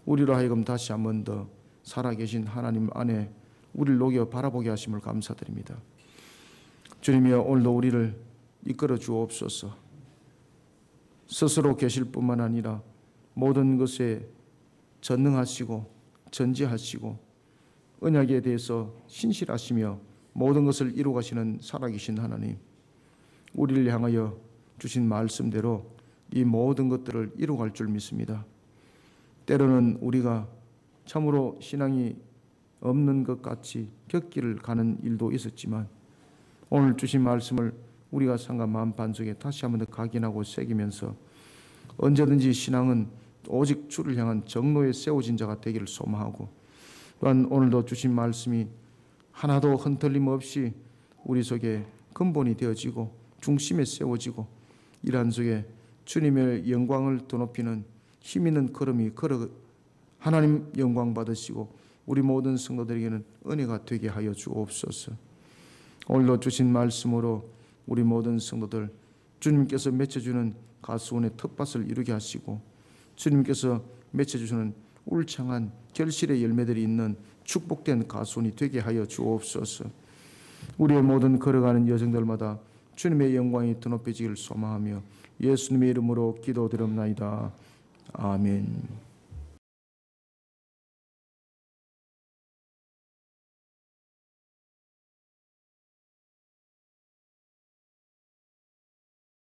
우리로 하여금 다시 한 번 더 살아계신 하나님 안에 우리를 녹여 바라보게 하심을 감사드립니다. 주님이여, 오늘도 우리를 이끌어 주옵소서. 스스로 계실 뿐만 아니라 모든 것에 전능하시고 전지하시고 언약에 대해서 신실하시며 모든 것을 이루어 가시는 살아계신 하나님, 우리를 향하여 주신 말씀대로 이 모든 것들을 이루어갈 줄 믿습니다. 때로는 우리가 참으로 신앙이 없는 것 같이 격기를 가는 일도 있었지만 오늘 주신 말씀을 우리가 상가 마음 반석에 다시 한번 더 각인하고 새기면서 언제든지 신앙은 오직 주를 향한 정로에 세워진 자가 되기를 소망하고, 또한 오늘도 주신 말씀이 하나도 흔들림 없이 우리 속에 근본이 되어지고 중심에 세워지고 이러한 속에 주님의 영광을 드높이는 힘 있는 걸음이 걸어 하나님 영광 받으시고 우리 모든 성도들에게는 은혜가 되게 하여 주옵소서. 오늘도 주신 말씀으로 우리 모든 성도들 주님께서 맺혀주는 가수원의 텃밭을 이루게 하시고 주님께서 맺혀주시는 울창한 결실의 열매들이 있는 축복된 가수원이 되게 하여 주옵소서. 우리의 모든 걸어가는 여정들마다 주님의 영광이 드높여지기를 소망하며 예수님의 이름으로 기도드립나이다. 아멘.